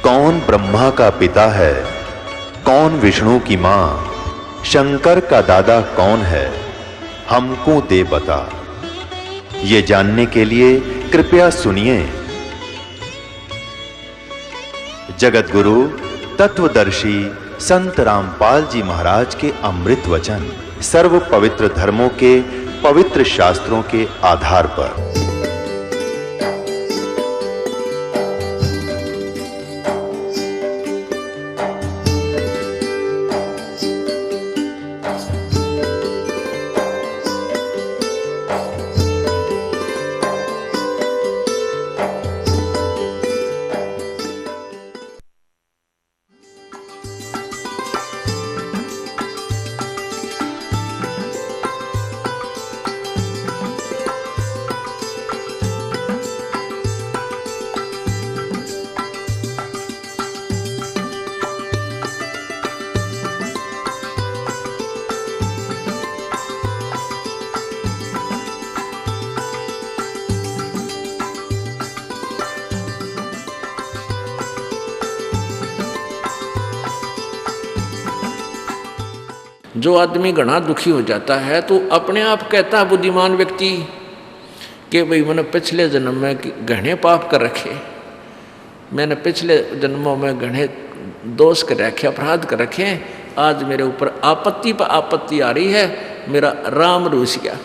कौन ब्रह्मा का पिता है, कौन विष्णु की मां, शंकर का दादा कौन है, हमको दे बता। ये जानने के लिए कृपया सुनिए। जगत गुरु तत्वदर्शी संत रामपाल जी महाराज के अमृत वचन सर्व पवित्र धर्मों के पवित्र शास्त्रों के आधार पर। जो आदमी घना दुखी हो जाता है तो अपने आप कहता है बुद्धिमान व्यक्ति कि भाई मैंने पिछले जन्म में घने पाप कर रखे, मैंने पिछले जन्मों में घने दोष कर रखे, अपराध कर रखे, आज मेरे ऊपर आपत्ति पर आपत्ति आ रही है, मेरा राम रूस गया।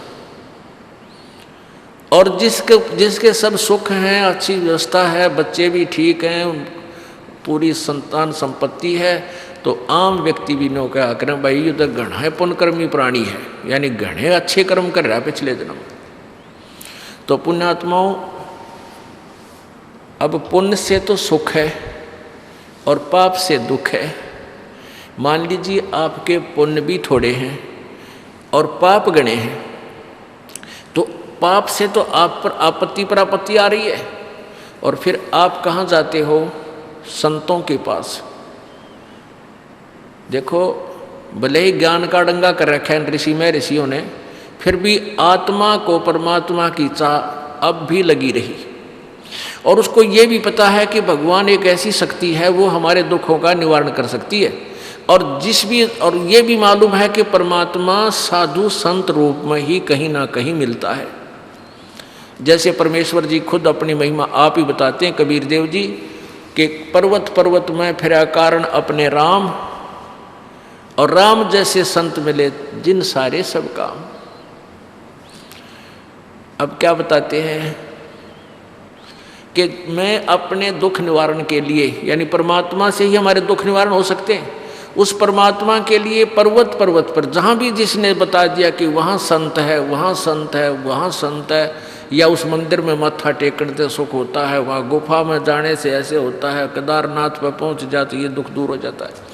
और जिसके सब सुख हैं, अच्छी व्यवस्था है, बच्चे भी ठीक हैं, पूरी संतान संपत्ति है, तो आम व्यक्ति भी नो क्या करें, भाई ये तो घना पुण्यकर्मी प्राणी है, यानी घने अच्छे कर्म कर रहा है पिछले जन्म। तो पुण्यात्माओं, अब पुण्य से तो सुख है और पाप से दुख है। मान लीजिए आपके पुण्य भी थोड़े हैं और पाप गणे हैं, तो पाप से तो आप पर आपत्ति आ रही है, और फिर आप कहाँ जाते हो? संतों के पास। देखो, भले ही ज्ञान का डंगा कर रखा है ऋषियों ने, फिर भी आत्मा को परमात्मा की चाह अब भी लगी रही, और उसको ये भी पता है कि भगवान एक ऐसी शक्ति है वो हमारे दुखों का निवारण कर सकती है, और ये भी मालूम है कि परमात्मा साधु संत रूप में ही कहीं ना कहीं मिलता है। जैसे परमेश्वर जी खुद अपनी महिमा आप ही बताते हैं, कबीर देव जी, कि पर्वत पर्वत में फिरा कारण अपने राम, और राम जैसे संत मिले जिन सारे सब काम। अब क्या बताते हैं कि मैं अपने दुख निवारण के लिए, यानी परमात्मा से ही हमारे दुख निवारण हो सकते हैं, उस परमात्मा के लिए पर्वत पर्वत पर जहाँ भी जिसने बता दिया कि वहाँ संत है, वहाँ संत है, वहाँ संत है, या उस मंदिर में माथा टेकने से सुख होता है, वहाँ गुफा में जाने से ऐसे होता है, केदारनाथ पर पहुँच जाते ये दुख दूर हो जाता है।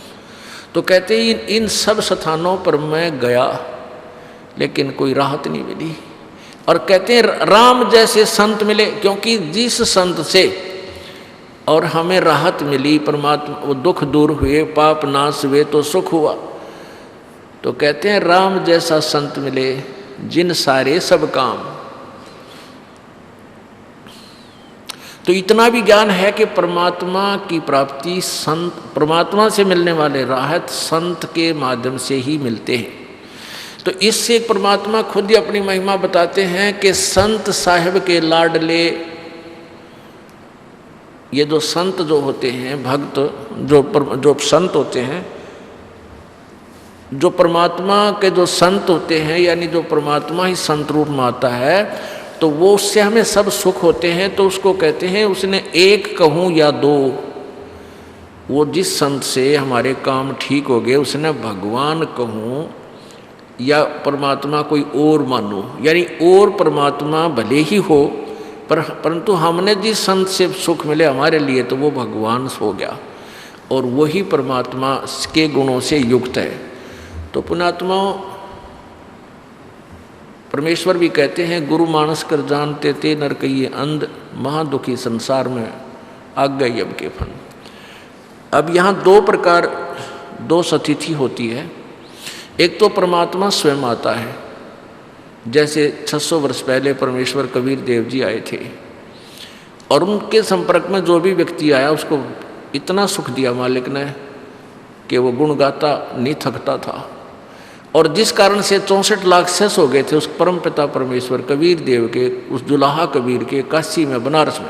तो कहते हैं इन सब स्थानों पर मैं गया लेकिन कोई राहत नहीं मिली, और कहते हैं राम जैसे संत मिले, क्योंकि जिस संत से और हमें राहत मिली, परमात्मा वो दुख दूर हुए, पाप नाश हुए, तो सुख हुआ। तो कहते हैं राम जैसा संत मिले जिन सारे सब काम। तो इतना भी ज्ञान है कि परमात्मा की प्राप्ति संत, परमात्मा से मिलने वाले राहत संत के माध्यम से ही मिलते हैं। तो इससे परमात्मा खुद ही अपनी महिमा बताते हैं कि संत साहिब के लाडले, ये जो संत जो होते हैं, भक्त जो संत होते हैं, जो परमात्मा के जो संत होते हैं, यानी जो परमात्मा ही संत रूप में आता है, तो वो उससे हमें सब सुख होते हैं। तो उसको कहते हैं, उसने एक कहूँ या दो, वो जिस संत से हमारे काम ठीक हो गए उसने भगवान कहूँ या परमात्मा कोई और मानो, यानी और परमात्मा भले ही हो, परंतु हमने जिस संत से सुख मिले हमारे लिए, तो वो भगवान हो गया, और वही परमात्मा के गुणों से युक्त है। तो पुण्यात्माओं, परमेश्वर भी कहते हैं, गुरु मानस कर जानते ते नर कहिए अंध, महादुखी संसार में आग गई अब के फन। अब यहाँ दो प्रकार, दो सतिथि होती है। एक तो परमात्मा स्वयं आता है, जैसे 600 वर्ष पहले परमेश्वर कबीर देव जी आए थे, और उनके संपर्क में जो भी व्यक्ति आया उसको इतना सुख दिया मालिक ने कि वो गुण गाता नहीं थकता था। और जिस कारण से 64 लाख शेष हो गए थे उस परम पिता परमेश्वर कबीर देव के, उस जुलाहा कबीर के काशी में, बनारस में,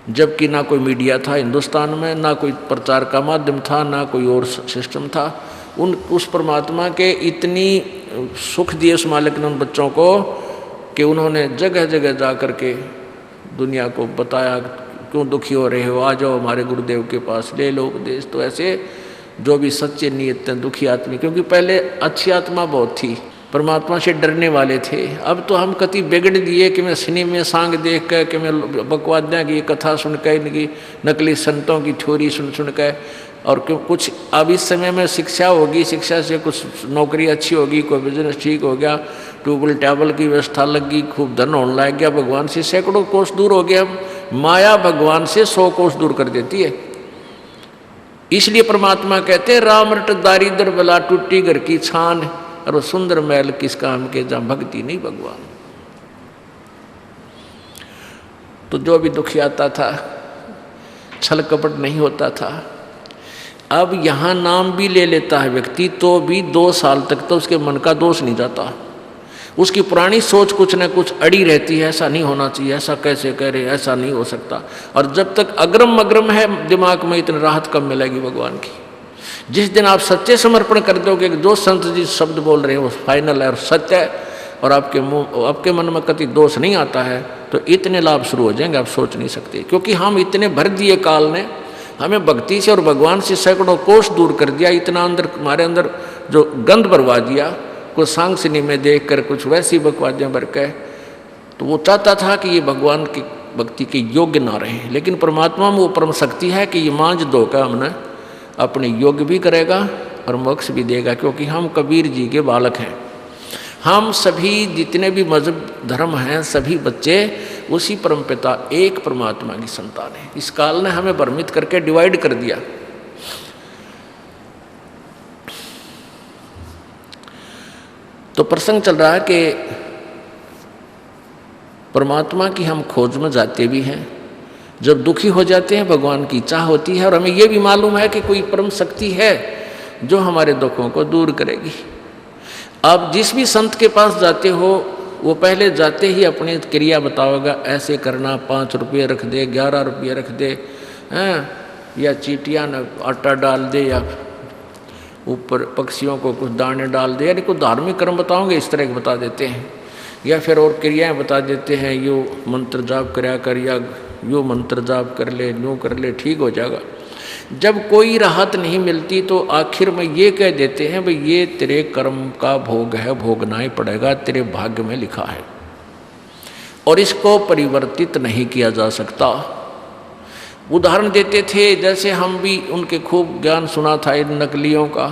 जबकि ना कोई मीडिया था हिंदुस्तान में, ना कोई प्रचार का माध्यम था, ना कोई और सिस्टम था। उस परमात्मा के इतनी सुख दिए उस मालिक ने उन बच्चों को कि उन्होंने जगह जगह जा कर के दुनिया को बताया, क्यों दुखी हो रहे हो, आ जाओ हमारे गुरुदेव के पास, ले लो उपदेश। तो ऐसे जो भी सच्चे नियत दुखी आदमी, क्योंकि पहले अच्छी आत्मा बहुत थी, परमात्मा से डरने वाले थे। अब तो हम कति बिगड़ दिए कि मैं सिनेमा में सांग देख कर, कि मैं बकवादियाँ की कथा सुन कर, इनकी नकली संतों की थ्योरी सुन सुन कर, और क्यों कुछ अब इस समय में शिक्षा होगी, शिक्षा से कुछ नौकरी अच्छी होगी, कोई बिजनेस ठीक हो गया, ट्यूबल टैबल की व्यवस्था लग गई, खूब धन होने लग गया, भगवान से सैकड़ों कोस दूर हो गए हम। माया भगवान से 100 कोस दूर कर देती है। इसलिए परमात्मा कहते हैं राम रट दारिद्र बला टूटी घर की छान, और वो सुंदर महल किस काम के जहाँ भक्ति नहीं भगवान। तो जो भी दुखी आता था, छल कपट नहीं होता था। अब यहाँ नाम भी ले लेता है व्यक्ति तो भी 2 साल तक तो उसके मन का दोष नहीं जाता। उसकी पुरानी सोच कुछ न कुछ अड़ी रहती है, ऐसा नहीं होना चाहिए, ऐसा कैसे कह रहे, ऐसा नहीं हो सकता। और जब तक अग्रम अग्रम है दिमाग में, इतनी राहत कब मिलेगी भगवान की। जिस दिन आप सच्चे समर्पण कर दोगे कि जो संत जी शब्द बोल रहे हैं वो फाइनल है और सत्य है, और आपके मन में कति दोष नहीं आता है, तो इतने लाभ शुरू हो जाएंगे आप सोच नहीं सकते। क्योंकि हम इतने भर दिए, काल ने हमें भक्ति से और भगवान से सैकड़ों कोष दूर कर दिया, इतना अंदर हमारे अंदर जो गंध भरवा दिया, कुछ सांग सिनी में देख कर कुछ वैसी बकवादियाँ भर के। तो वो चाहता था कि ये भगवान की भक्ति के योग्य ना रहे, लेकिन परमात्मा में वो परम शक्ति है कि ये मांझ दो का हमने अपने योग्य भी करेगा और मोक्ष भी देगा। क्योंकि हम कबीर जी के बालक हैं, हम सभी जितने भी मजहब धर्म हैं, सभी बच्चे उसी परमपिता एक परमात्मा की संतान है। इस काल ने हमें भ्रमित करके डिवाइड कर दिया। तो प्रसंग चल रहा है कि परमात्मा की हम खोज में जाते भी हैं, जब दुखी हो जाते हैं भगवान की चाह होती है, और हमें यह भी मालूम है कि कोई परम शक्ति है जो हमारे दुखों को दूर करेगी। आप जिस भी संत के पास जाते हो वो पहले जाते ही अपनी क्रिया बताओगा, ऐसे करना, 5 रुपये रख दे, 11 रुपये रख दे, या चीटियाँ न आटा डाल दे, या ऊपर पक्षियों को कुछ दाने डाल दे, यानी कुछ धार्मिक कर्म बताओगे इस तरह के बता देते हैं। या फिर और क्रियाएं बता देते हैं, यो मंत्र जाप कराया कर, या यो मंत्र जाप कर ले, यूँ कर ले, ठीक हो जाएगा। जब कोई राहत नहीं मिलती तो आखिर में ये कह देते हैं भाई ये तेरे कर्म का भोग है, भोगना ही पड़ेगा, तेरे भाग्य में लिखा है और इसको परिवर्तित नहीं किया जा सकता। उदाहरण देते थे, जैसे हम भी उनके खूब ज्ञान सुना था इन नकलियों का।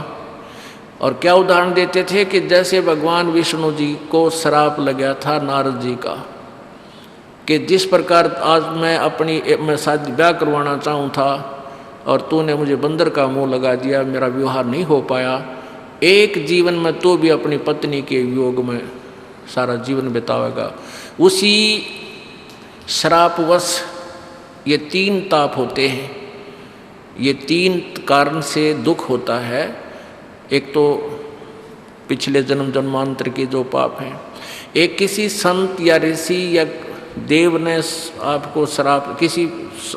और क्या उदाहरण देते थे कि जैसे भगवान विष्णु जी को श्राप लगा था नारद जी का, कि जिस प्रकार आज मैं शादी ब्याह करवाना चाहूँ था और तूने मुझे बंदर का मुंह लगा दिया, मेरा विवाह नहीं हो पाया। एक जीवन में तो भी अपनी पत्नी के वियोग में सारा जीवन बितावेगा। उसी श्रापवश ये 3 ताप होते हैं, ये 3 कारण से दुख होता है। एक तो पिछले जन्म जन्मांतर के जो पाप हैं, एक किसी संत या ऋषि या देव ने आपको श्राप, किसी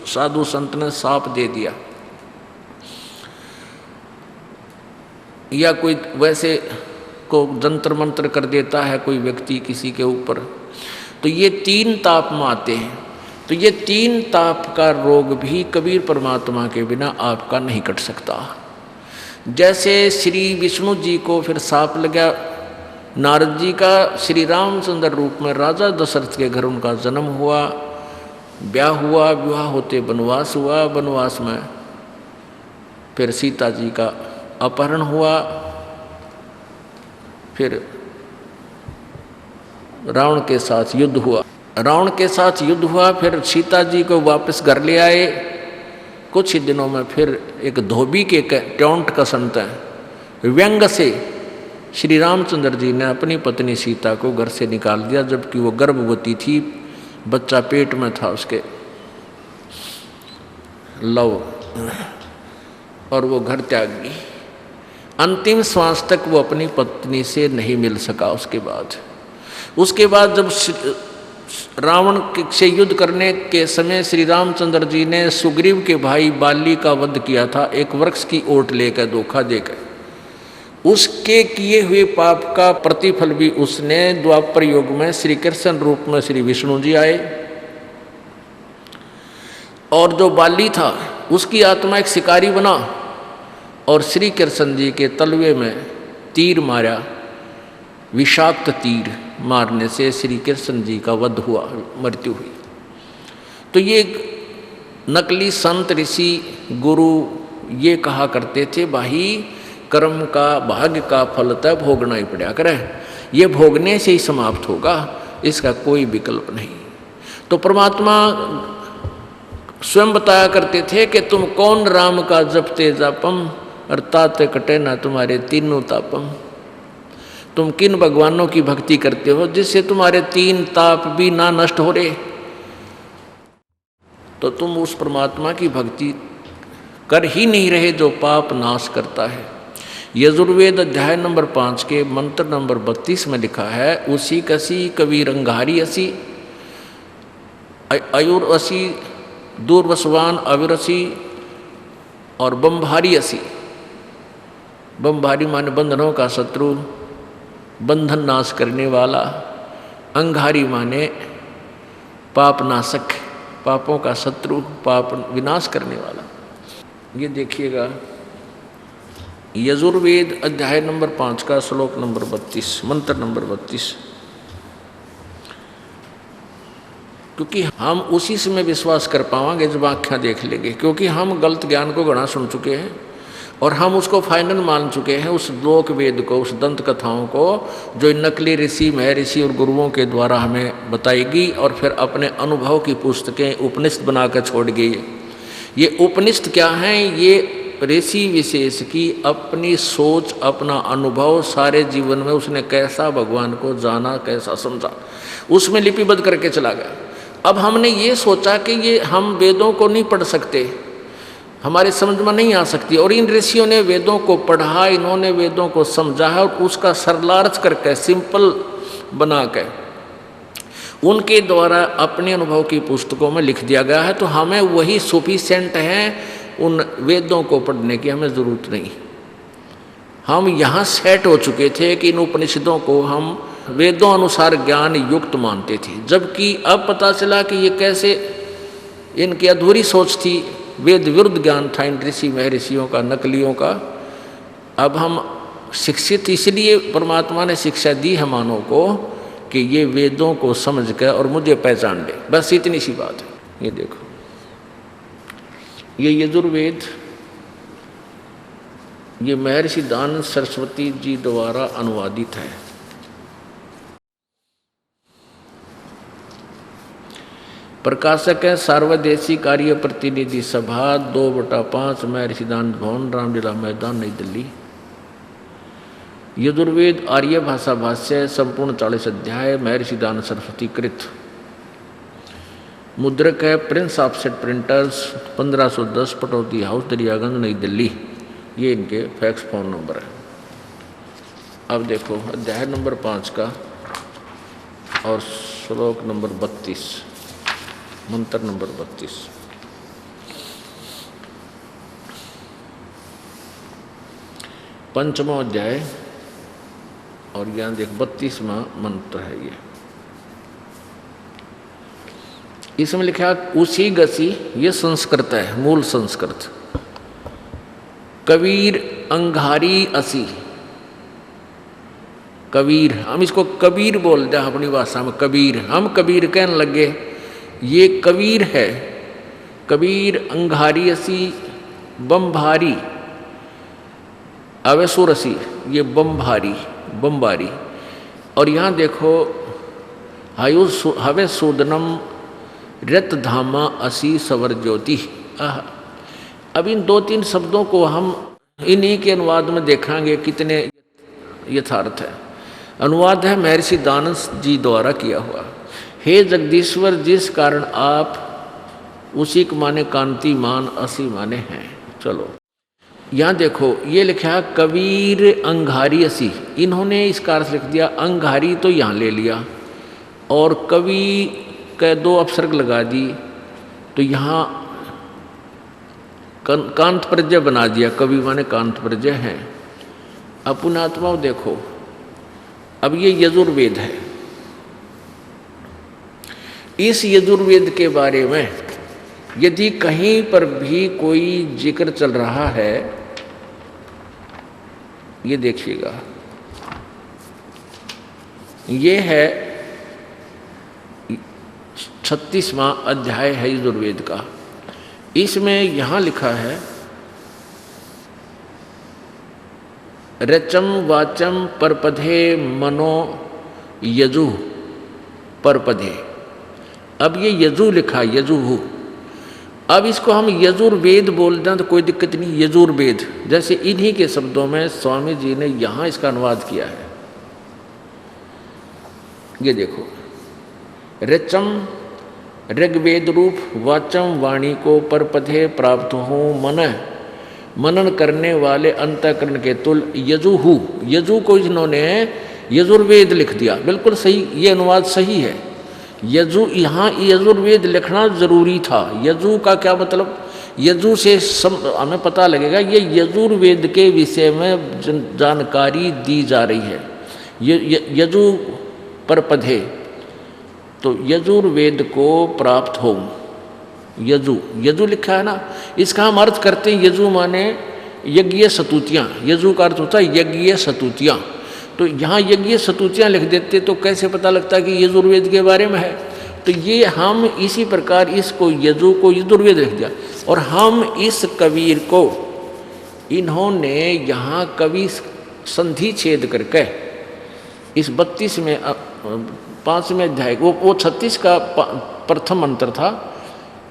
साधु संत ने श्राप दे दिया, या कोई वैसे को जंतर मंत्र कर देता है कोई व्यक्ति किसी के ऊपर, तो ये 3 ताप में आते हैं। तो ये 3 ताप का रोग भी कबीर परमात्मा के बिना आपका नहीं कट सकता। जैसे श्री विष्णु जी को फिर साप लगा नारद जी का, श्री रामचंद्र रूप में राजा दशरथ के घर उनका जन्म हुआ, ब्याह हुआ, विवाह होते वनवास हुआ, वनवास में फिर सीता जी का अपहरण हुआ, फिर रावण के साथ युद्ध हुआ, फिर सीता जी को वापस घर ले आए। कुछ ही दिनों में फिर एक धोबी के टोंट का संत है, व्यंग से श्री रामचंद्र जी ने अपनी पत्नी सीता को घर से निकाल दिया, जबकि वो गर्भवती थी, बच्चा पेट में था उसके। लव, और वो घर त्याग गई। अंतिम श्वास तक वो अपनी पत्नी से नहीं मिल सका। उसके बाद जब रावण से युद्ध करने के समय श्री रामचंद्र जी ने सुग्रीव के भाई बाली का वध किया था, एक वृक्ष की ओट लेकर, धोखा देकर। उसके किए हुए पाप का प्रतिफल भी उसने द्वापर युग में श्री कृष्ण रूप में श्री विष्णु जी आए, और जो बाली था उसकी आत्मा एक शिकारी बना और श्री कृष्ण जी के तलवे में तीर मारा। विषाक्त तीर मारने से श्री कृष्ण जी का वध हुआ, मृत्यु हुई। तो ये नकली संत ऋषि गुरु ये कहा करते थे, भाई कर्म का भाग्य का फल तब भोगना ही पड़ा करे, ये भोगने से ही समाप्त होगा, इसका कोई विकल्प नहीं। तो परमात्मा स्वयं बताया करते थे कि तुम कौन राम का जपते जापम, अर्थात कटे ना तुम्हारे तीनों तापम। तुम किन भगवानों की भक्ति करते हो जिससे तुम्हारे तीन ताप भी ना नष्ट हो रहे। तो तुम उस परमात्मा की भक्ति कर ही नहीं रहे जो पाप नाश करता है। यजुर्वेद अध्याय नंबर 5 के मंत्र नंबर 32 में लिखा है, उसी कसी कबीर अंगारी असी, अयुर असी, दूरवसवान अविरसी, और बम्भारी असी। बम्भारी माने बंधनों का शत्रु, बंधन नाश करने वाला। अंगारी माने पाप नाशक, पापों का शत्रु, पाप विनाश करने वाला। ये देखिएगा यजुर्वेद अध्याय नंबर 5 का श्लोक नंबर 32, मंत्र नंबर 32। क्योंकि हम उसी से में विश्वास कर पाएंगे जब आँखें देख लेंगे, क्योंकि हम गलत ज्ञान को घना सुन चुके हैं और हम उसको फाइनल मान चुके हैं, उस लोक वेद को, उस दंत कथाओं को जो नकली ऋषि महर्षि और गुरुओं के द्वारा हमें बताएगी, और फिर अपने अनुभव की पुस्तकें उपनिषद बनाकर छोड़ गई। ये उपनिषद क्या हैं? ये ऋषि विशेष की अपनी सोच, अपना अनुभव, सारे जीवन में उसने कैसा भगवान को जाना, कैसा समझा, उसमें लिपिबद्ध करके चला गया। अब हमने ये सोचा कि ये हम वेदों को नहीं पढ़ सकते, हमारे समझ में नहीं आ सकती, और इन ऋषियों ने वेदों को पढ़ा, इन्होंने वेदों को समझा है और उसका सरलार्थ करके, सिंपल बना के उनके द्वारा अपने अनुभव की पुस्तकों में लिख दिया गया है। तो हमें वही सफिशिएंट है, उन वेदों को पढ़ने की हमें ज़रूरत नहीं। हम यहाँ सेट हो चुके थे कि इन उपनिषदों को हम वेदों अनुसार ज्ञान युक्त मानते थे, जबकि अब पता चला कि ये कैसे, इनकी अधूरी सोच थी, वेद विरुद्ध ज्ञान था इन ऋषि महर्षियों का, नकलियों का। अब हम शिक्षित, इसलिए परमात्मा ने शिक्षा दी है मानव को कि ये वेदों को समझ कर और मुझे पहचान ले, बस इतनी सी बात है। ये देखो, ये यजुर्वेद, ये महर्षि दयानंद सरस्वती जी द्वारा अनुवादित है। प्रकाशक है सार्वदेशी कार्य प्रतिनिधि सभा 2/5 महर्षि दयानंद भवन, रामलीला मैदान, नई दिल्ली। यजुर्वेद आर्य भाषा भाष्य संपूर्ण 40 अध्याय, महर्षि दयानंद सरस्वती कृत। मुद्रक है prince offset printers, 1510 Pataudi house, Daryaganj, New Delhi. ये इनके फैक्स फोन नंबर है। अब देखो अध्याय नंबर 5 का और श्लोक नंबर 32, मंत्र नंबर 32। पंचमो अध्याय और यहाँ देख 32वां मंत्र है। ये इसमें लिखा उसी गसी, ये संस्कृत है, मूल संस्कृत। कबीर अंगारी असी, कबीर, हम इसको कबीर बोलते हैं अपनी भाषा में, कबीर, हम कबीर कहने लगे, ये कबीर है। कबीर अंगारी असी बम्भारी, अवसुरसी, ये बम्भारी, बम्बारी। और यहाँ देखो हवे सूदनम रत धामा असी सवर ज्योति। अब इन 2-3 शब्दों को हम इन्हीं के अनुवाद में देखेंगे कितने यथार्थ है। अनुवाद है महर्षि दयानंद जी द्वारा किया हुआ। हे जगदीश्वर, जिस कारण आप उसी के माने कांतिमान, असी माने हैं। चलो यहाँ देखो ये लिखा कबीर अंगारी असी, इन्होंने इसका अर्थ लिख दिया अंगारी तो यहाँ ले लिया और कवि के दो अपसर्ग लगा दी तो यहाँ कांत प्रजय बना दिया, कवि माने कांत प्रजय है। अब पुण्यात्माओं देखो, अब ये यजुर्वेद है, इस यजुर्वेद के बारे में यदि कहीं पर भी कोई जिक्र चल रहा है, ये देखिएगा, ये है 36वां अध्याय है यजुर्वेद का। इसमें यहां लिखा है रचम वाचम परपधे मनो यजु परपधे। अब ये यजु लिखा, यजुहु, अब इसको हम यजुर्वेद बोलते हैं तो कोई दिक्कत नहीं, यजुर्वेद जैसे इन्हीं के शब्दों में स्वामी जी ने यहां इसका अनुवाद किया है। ये देखो, रचम ऋग्वेद रूप वाचम वाणी को परपधे प्राप्त हो मनन करने वाले अंतःकरण के तुल यजुहु, यजु को इन्होंने यजुर्वेद लिख दिया, बिल्कुल सही, ये अनुवाद सही है। यजु, यहाँ यजुर्वेद लिखना जरूरी था। यजु का क्या मतलब, यजु से हमें पता लगेगा ये यजुर्वेद के विषय में जानकारी दी जा रही है। यजु परपधे, तो यजुर्वेद को प्राप्त हो, यजु, यजु लिखा है ना, इसका हम अर्थ करते हैं यजु माने यज्ञ सतुतियाँ, यजु का अर्थ होता है यज्ञ सतुतियाँ। तो यहाँ यज्ञ सतुतियाँ लिख देते तो कैसे पता लगता है कि यजुर्वेद के बारे में है। तो ये हम इसी प्रकार इसको यजु को यजुर्वेद लिख दिया और हम इस कबीर को इन्होंने यहाँ कवि संधि छेद करके इस 32 में 5वें अध्याय वो 36 का प्रथम मंत्र था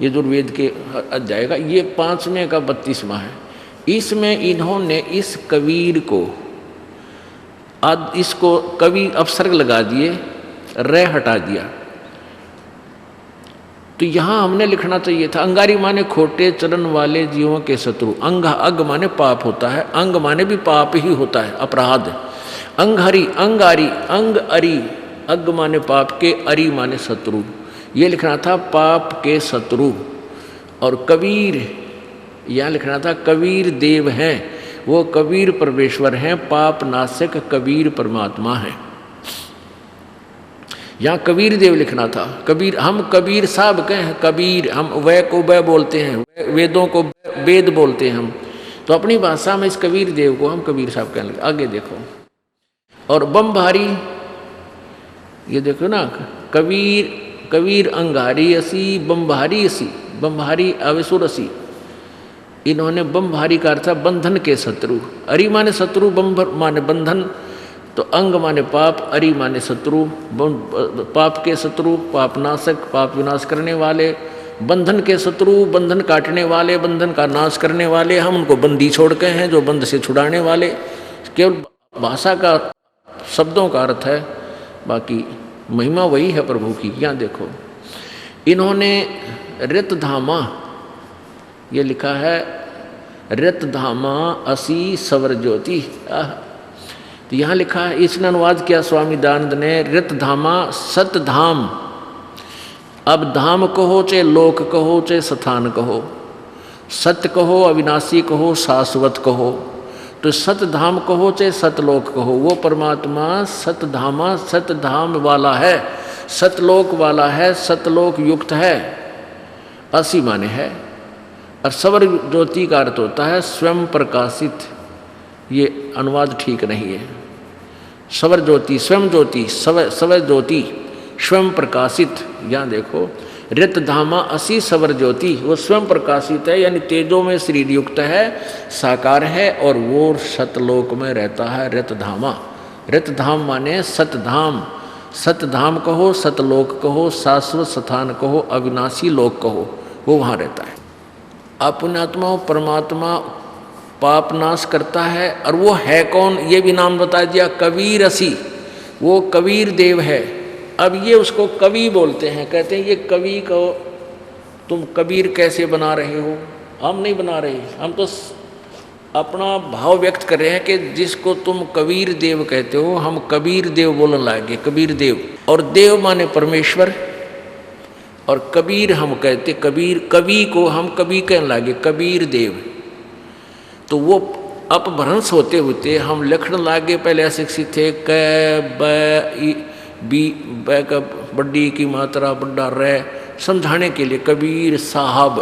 यजुर्वेद के अध्याय का, ये 5वें का 32वां है। इसमें इन्होंने इस कबीर को इसको कवि अपसर्ग लगा दिए, रे हटा दिया। तो यहाँ हमने लिखना चाहिए था अंगारी माने खोटे चलन वाले जीवों के शत्रु, अग माने पाप होता है, अंग माने भी पाप ही होता है, अपराध। अंगहरी, अंगारी, अंग अरी, अग माने पाप के, अरी माने शत्रु, ये लिखना था पाप के शत्रु। और कबीर यहाँ लिखना था कबीर देव हैं, वो कबीर परमेश्वर हैं, पाप नाशक कबीर परमात्मा है। यहाँ कबीर देव लिखना था। कबीर, हम कबीर साहब कहें हैं, कबीर, हम वह को वह बोलते हैं, वेदों को वेद बोलते हैं हम, तो अपनी भाषा में इस कबीर देव को हम कबीर साहब कहने लगे। आगे देखो, और बमभारी, ये देखो ना, कबीर अंगारी असी, बमभारी असी, बमभारी अवेसुर असी, इन्होंने बमभारी का अर्थ बंधन के शत्रु, अरि माने शत्रु, बम माने बंधन, तो अंग माने पाप, अरि माने शत्रु, पाप के शत्रु, पाप नाशक, पाप विनाश करने वाले, बंधन के शत्रु, बंधन काटने वाले, बंधन का नाश करने वाले, हम उनको बंदी छोड़ के हैं, जो बंद से छुड़ाने वाले। केवल भाषा का शब्दों का अर्थ है, बाकी महिमा वही है प्रभु की। यहाँ देखो, इन्होंने ऋतधामा, ये लिखा है ऋतधामा असी सवर ज्योति, तो यहाँ लिखा है, इसने अनुवाद किया स्वामी दयानंद ने, ऋतधामा सतधाम। अब धाम कहो चाहे लोक कहो चाहे स्थान कहो, सत्य कहो अविनाशी कहो शाश्वत कहो, तो सतधाम कहो चाहे सतलोक कहो, वो परमात्मा सतधामा सतधाम वाला है, सतलोक वाला है, सतलोक युक्त है, असी माने है। और सवर ज्योति का अर्थ होता है स्वयं प्रकाशित, ये अनुवाद ठीक नहीं है। सवर ज्योति, स्वयं ज्योति, सवर ज्योति, स्वयं प्रकाशित। यहाँ देखो, ऋतधामा असी सवर ज्योति, वो स्वयं प्रकाशित है, यानी तेजों में शरीर युक्त है, साकार है, और वो सतलोक में रहता है। ऋतधामा, ऋतधाम माने सतधाम, सतधाम कहो, सतलोक कहो, शाश्वत स्थान कहो, अविनाशी लोक कहो, वो वहाँ रहता है। पुण्यात्मा परमात्मा पाप नाश करता है, और वो है कौन, ये भी नाम बता दिया, कबीर असी, वो कबीर देव है। अब ये उसको कवि बोलते हैं, कहते हैं ये कवि को तुम कबीर कैसे बना रहे हो? हम नहीं बना रहे, हम तो अपना भाव व्यक्त कर रहे हैं कि जिसको तुम कबीर देव कहते हो, हम कबीर देव बोलने लगे। कबीर देव, और देव माने परमेश्वर, और कबीर हम कहते, कबीर कवि को हम कवि कहने लगे, कबीर देव। तो वो अपभ्रंश होते होते हम लिखने लगे, पहले अशिक्षित थे, क बी ब का बड्डी की मात्रा बड्डा रे समझाने के लिए कबीर साहब,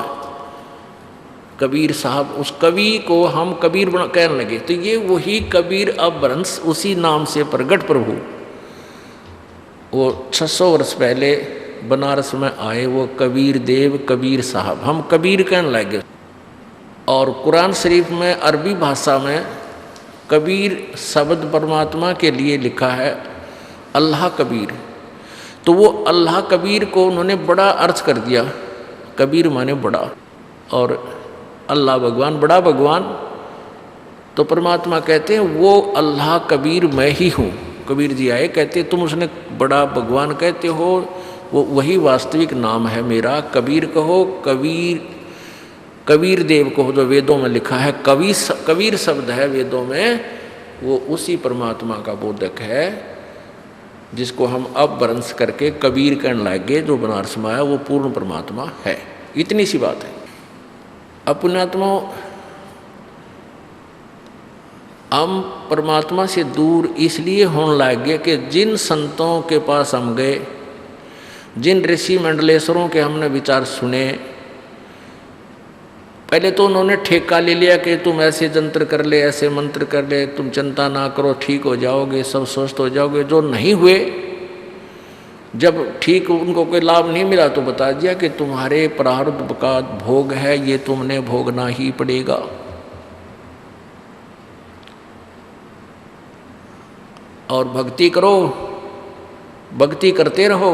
कबीर साहब, उस कवि को हम कबीर कहने लगे। तो ये वही कबीर अपभ्रंश, उसी नाम से प्रगट प्रभु वो 600 वर्ष पहले बनारस में आए, वो कबीर देव, कबीर साहब, हम कबीर कहने लगे। और कुरान शरीफ में अरबी भाषा में कबीर शब्द परमात्मा के लिए लिखा है अल्लाह कबीर। तो वो अल्लाह कबीर को उन्होंने बड़ा अर्थ कर दिया, कबीर माने बड़ा, और अल्लाह भगवान, बड़ा भगवान। तो परमात्मा कहते हैं वो अल्लाह कबीर मैं ही हूँ। कबीर जी आए, कहते तुम उसने बड़ा भगवान कहते हो, वो वही वास्तविक नाम है मेरा। कबीर कहो, कबीर, कबीर देव को जो वेदों में लिखा है, कबीर शब्द है वेदों में, वो उसी परमात्मा का बोधक है जिसको हम अपभ्रंश करके कबीर कहने लगे। जो बनारस में आया वो पूर्ण परमात्मा है। इतनी सी बात है। अपनात्मा, हम परमात्मा से दूर इसलिए होने लगे कि जिन संतों के पास हम गए, जिन ऋषि मंडलेश्वरों के हमने विचार सुने, पहले तो उन्होंने ठेका ले लिया कि तुम ऐसे जंत्र कर ले, ऐसे मंत्र कर ले, तुम चिंता ना करो, ठीक हो जाओगे, सब स्वस्थ हो जाओगे। जो नहीं हुए, जब ठीक उनको कोई लाभ नहीं मिला तो बता दिया कि तुम्हारे प्रारब्ध का भोग है, ये तुमने भोगना ही पड़ेगा। और भक्ति करो, भक्ति करते रहो,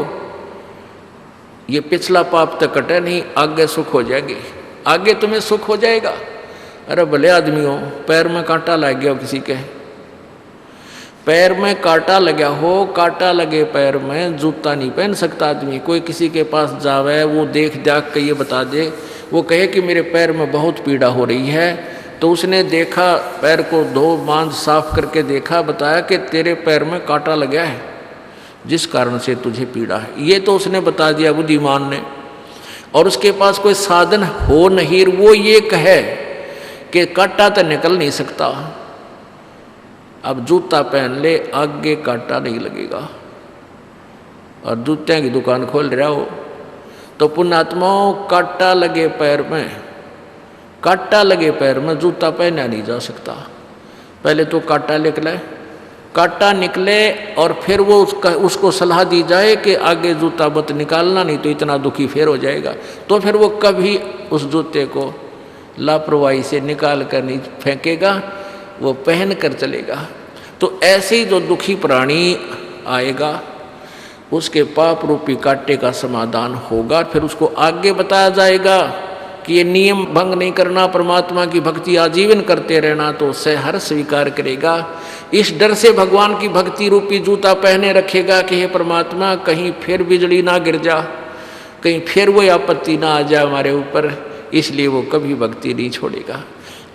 ये पिछला पाप तक कटे नहीं, आगे सुख हो जाएगी, आगे तुम्हें सुख हो जाएगा। अरे भले आदमी हो, पैर में कांटा लग गया हो, किसी के पैर में कांटा लगा हो, कांटा लगे पैर में जूता नहीं पहन सकता आदमी। कोई किसी के पास जावे, वो देख दाख के ये बता दे, वो कहे कि मेरे पैर में बहुत पीड़ा हो रही है, तो उसने देखा, पैर को धो मांझ साफ करके देखा, बताया कि तेरे पैर में कांटा लगा है, जिस कारण से तुझे पीड़ा है। ये तो उसने बता दिया बुद्धिमान ने, और उसके पास कोई साधन हो नहीं, वो ये कहे कि कांटा तो निकल नहीं सकता, अब जूता पहन ले, आगे कांटा नहीं लगेगा, और जूते की दुकान खोल रहा हो। तो पुण्यात्माओं, कांटा लगे पैर में, कांटा लगे पैर में जूता पहना नहीं जा सकता। पहले तो कांटा निकले, कांटा निकले, और फिर वो उसको सलाह दी जाए कि आगे जूता मत निकालना, नहीं तो इतना दुखी फिर हो जाएगा। तो फिर वो कभी उस जूते को लापरवाही से निकाल कर नहीं फेंकेगा, वो पहन कर चलेगा। तो ऐसे ही जो दुखी प्राणी आएगा, उसके पाप रूपी कांटे का समाधान होगा। फिर उसको आगे बताया जाएगा कि ये नियम भंग नहीं करना, परमात्मा की भक्ति आजीवन करते रहना, तो उससे हर स्वीकार करेगा। इस डर से भगवान की भक्ति रूपी जूता पहने रखेगा कि हे परमात्मा, कहीं फिर बिजली ना गिर जा, कहीं फिर वो आपत्ति ना आ जाए हमारे ऊपर, इसलिए वो कभी भक्ति नहीं छोड़ेगा।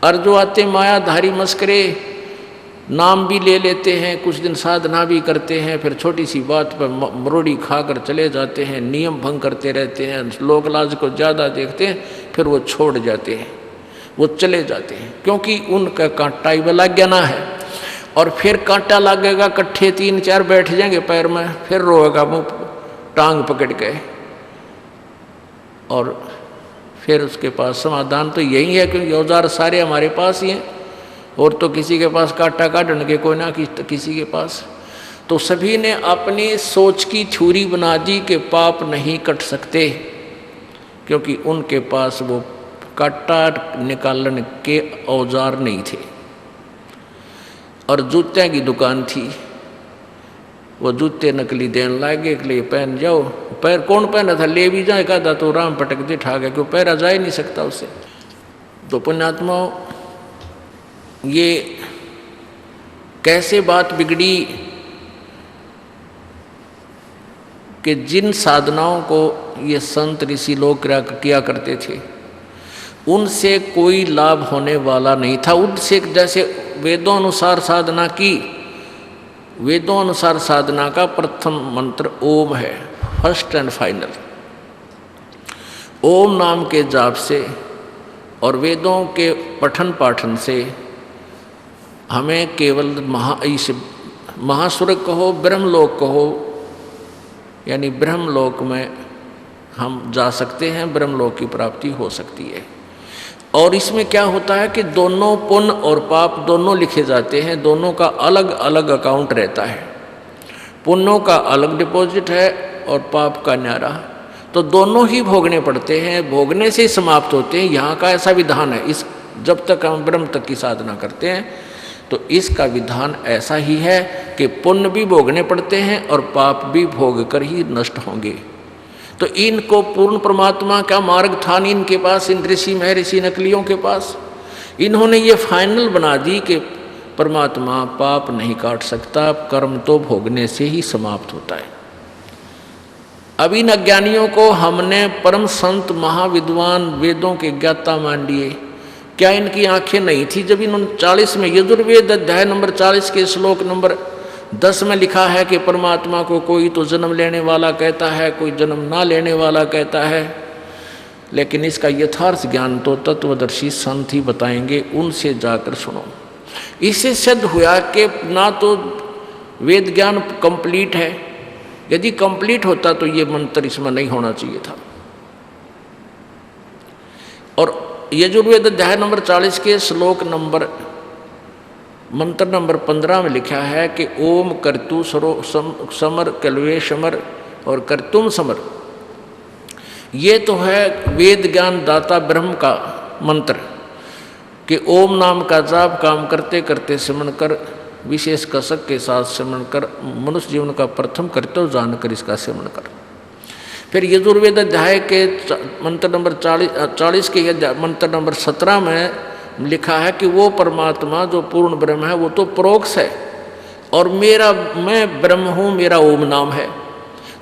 और जो आते मायाधारी मस्करे, नाम भी ले लेते हैं, कुछ दिन साधना भी करते हैं, फिर छोटी सी बात पर मरोड़ी खाकर चले जाते हैं, नियम भंग करते रहते हैं, लोक लाज को ज़्यादा देखते हैं, फिर वो छोड़ जाते हैं, वो चले जाते हैं, क्योंकि उनका कांटा ही लग गया ना है। और फिर कांटा लगेगा, कट्ठे 3-4 बैठ जाएंगे पैर में, फिर रोएगा मुँह टांग पकड़ के, और फिर उसके पास समाधान तो यही है, क्योंकि औजार सारे हमारे पास ही हैं, और तो किसी के पास कांटा काटने के कोई ना किसी के पास। तो सभी ने अपनी सोच की थ्योरी बना दी कि पाप नहीं कट सकते, क्योंकि उनके पास वो कांटा निकालने के औजार नहीं थे। और जूते की दुकान थी, वो जूते नकली देने लगे कि लिए पहन जाओ। पैर कौन पहना था, ले भी जाए कहता तो राम पटक दे ठा गया, क्यों पैरा जा ही नहीं सकता उससे। तो पुण्यात्माओं, ये कैसे बात बिगड़ी कि जिन साधनाओं को ये संत ऋषि लोग किया करते थे उनसे कोई लाभ होने वाला नहीं था। उनसे जैसे वेदों अनुसार साधना की, वेदों अनुसार साधना का प्रथम मंत्र ओम है, फर्स्ट एंड फाइनल। ओम नाम के जाप से और वेदों के पठन पाठन से हमें केवल महास्वर्ग कहो, ब्रह्मलोक कहो, यानी ब्रह्मलोक में हम जा सकते हैं, ब्रह्मलोक की प्राप्ति हो सकती है। और इसमें क्या होता है कि दोनों पुण्य और पाप दोनों लिखे जाते हैं, दोनों का अलग अलग अकाउंट रहता है। पुण्यों का अलग डिपॉजिट है और पाप का न्यारा, तो दोनों ही भोगने पड़ते हैं, भोगने से ही समाप्त होते हैं। यहाँ का ऐसा विधान है, इस जब तक हम ब्रह्म तक की साधना करते हैं तो इसका विधान ऐसा ही है कि पुण्य भी भोगने पड़ते हैं और पाप भी भोग कर ही नष्ट होंगे। तो इनको पूर्ण परमात्मा का मार्ग था नहीं इनके पास, इन ऋषि महर्षि नकलियों के पास। इन्होंने ये फाइनल बना दी कि परमात्मा पाप नहीं काट सकता, कर्म तो भोगने से ही समाप्त होता है। अब इन अज्ञानियों को हमने परम संत महाविद्वान वेदों के ज्ञाता मान लिए। क्या इनकी आंखें नहीं थी जब इन्होंने 40 में यजुर्वेद अध्याय नंबर 40 के श्लोक नंबर 10 में लिखा है कि परमात्मा को कोई तो जन्म लेने वाला कहता है, कोई जन्म ना लेने वाला कहता है। लेकिन इसका यथार्थ ज्ञान तो तत्वदर्शी संत ही बताएंगे, उनसे जाकर सुनो। इससे सिद्ध हुआ कि ना तो वेद ज्ञान कंप्लीट है, यदि कंप्लीट होता तो ये मंत्र इसमें नहीं होना चाहिए था। और यजुर्वेद अध्याय नंबर 40 के श्लोक नंबर मंत्र नंबर 15 में लिखा है कि ओम कर्तु सरो समर कलवे समर और कर्तुम समर। ये तो है वेद ज्ञान दाता ब्रह्म का मंत्र कि ओम नाम का जाप काम करते करते सिमरण कर, विशेष कसक के साथ सिमरण कर, मनुष्य जीवन का प्रथम कर्तव्य जानकर इसका सिमरण कर। फिर यजुर्वेद अध्याय के मंत्र नंबर 40 के मंत्र नंबर 17 में लिखा है कि वो परमात्मा जो पूर्ण ब्रह्म है वो तो परोक्ष है और मैं ब्रह्म हूँ, मेरा ओम नाम है।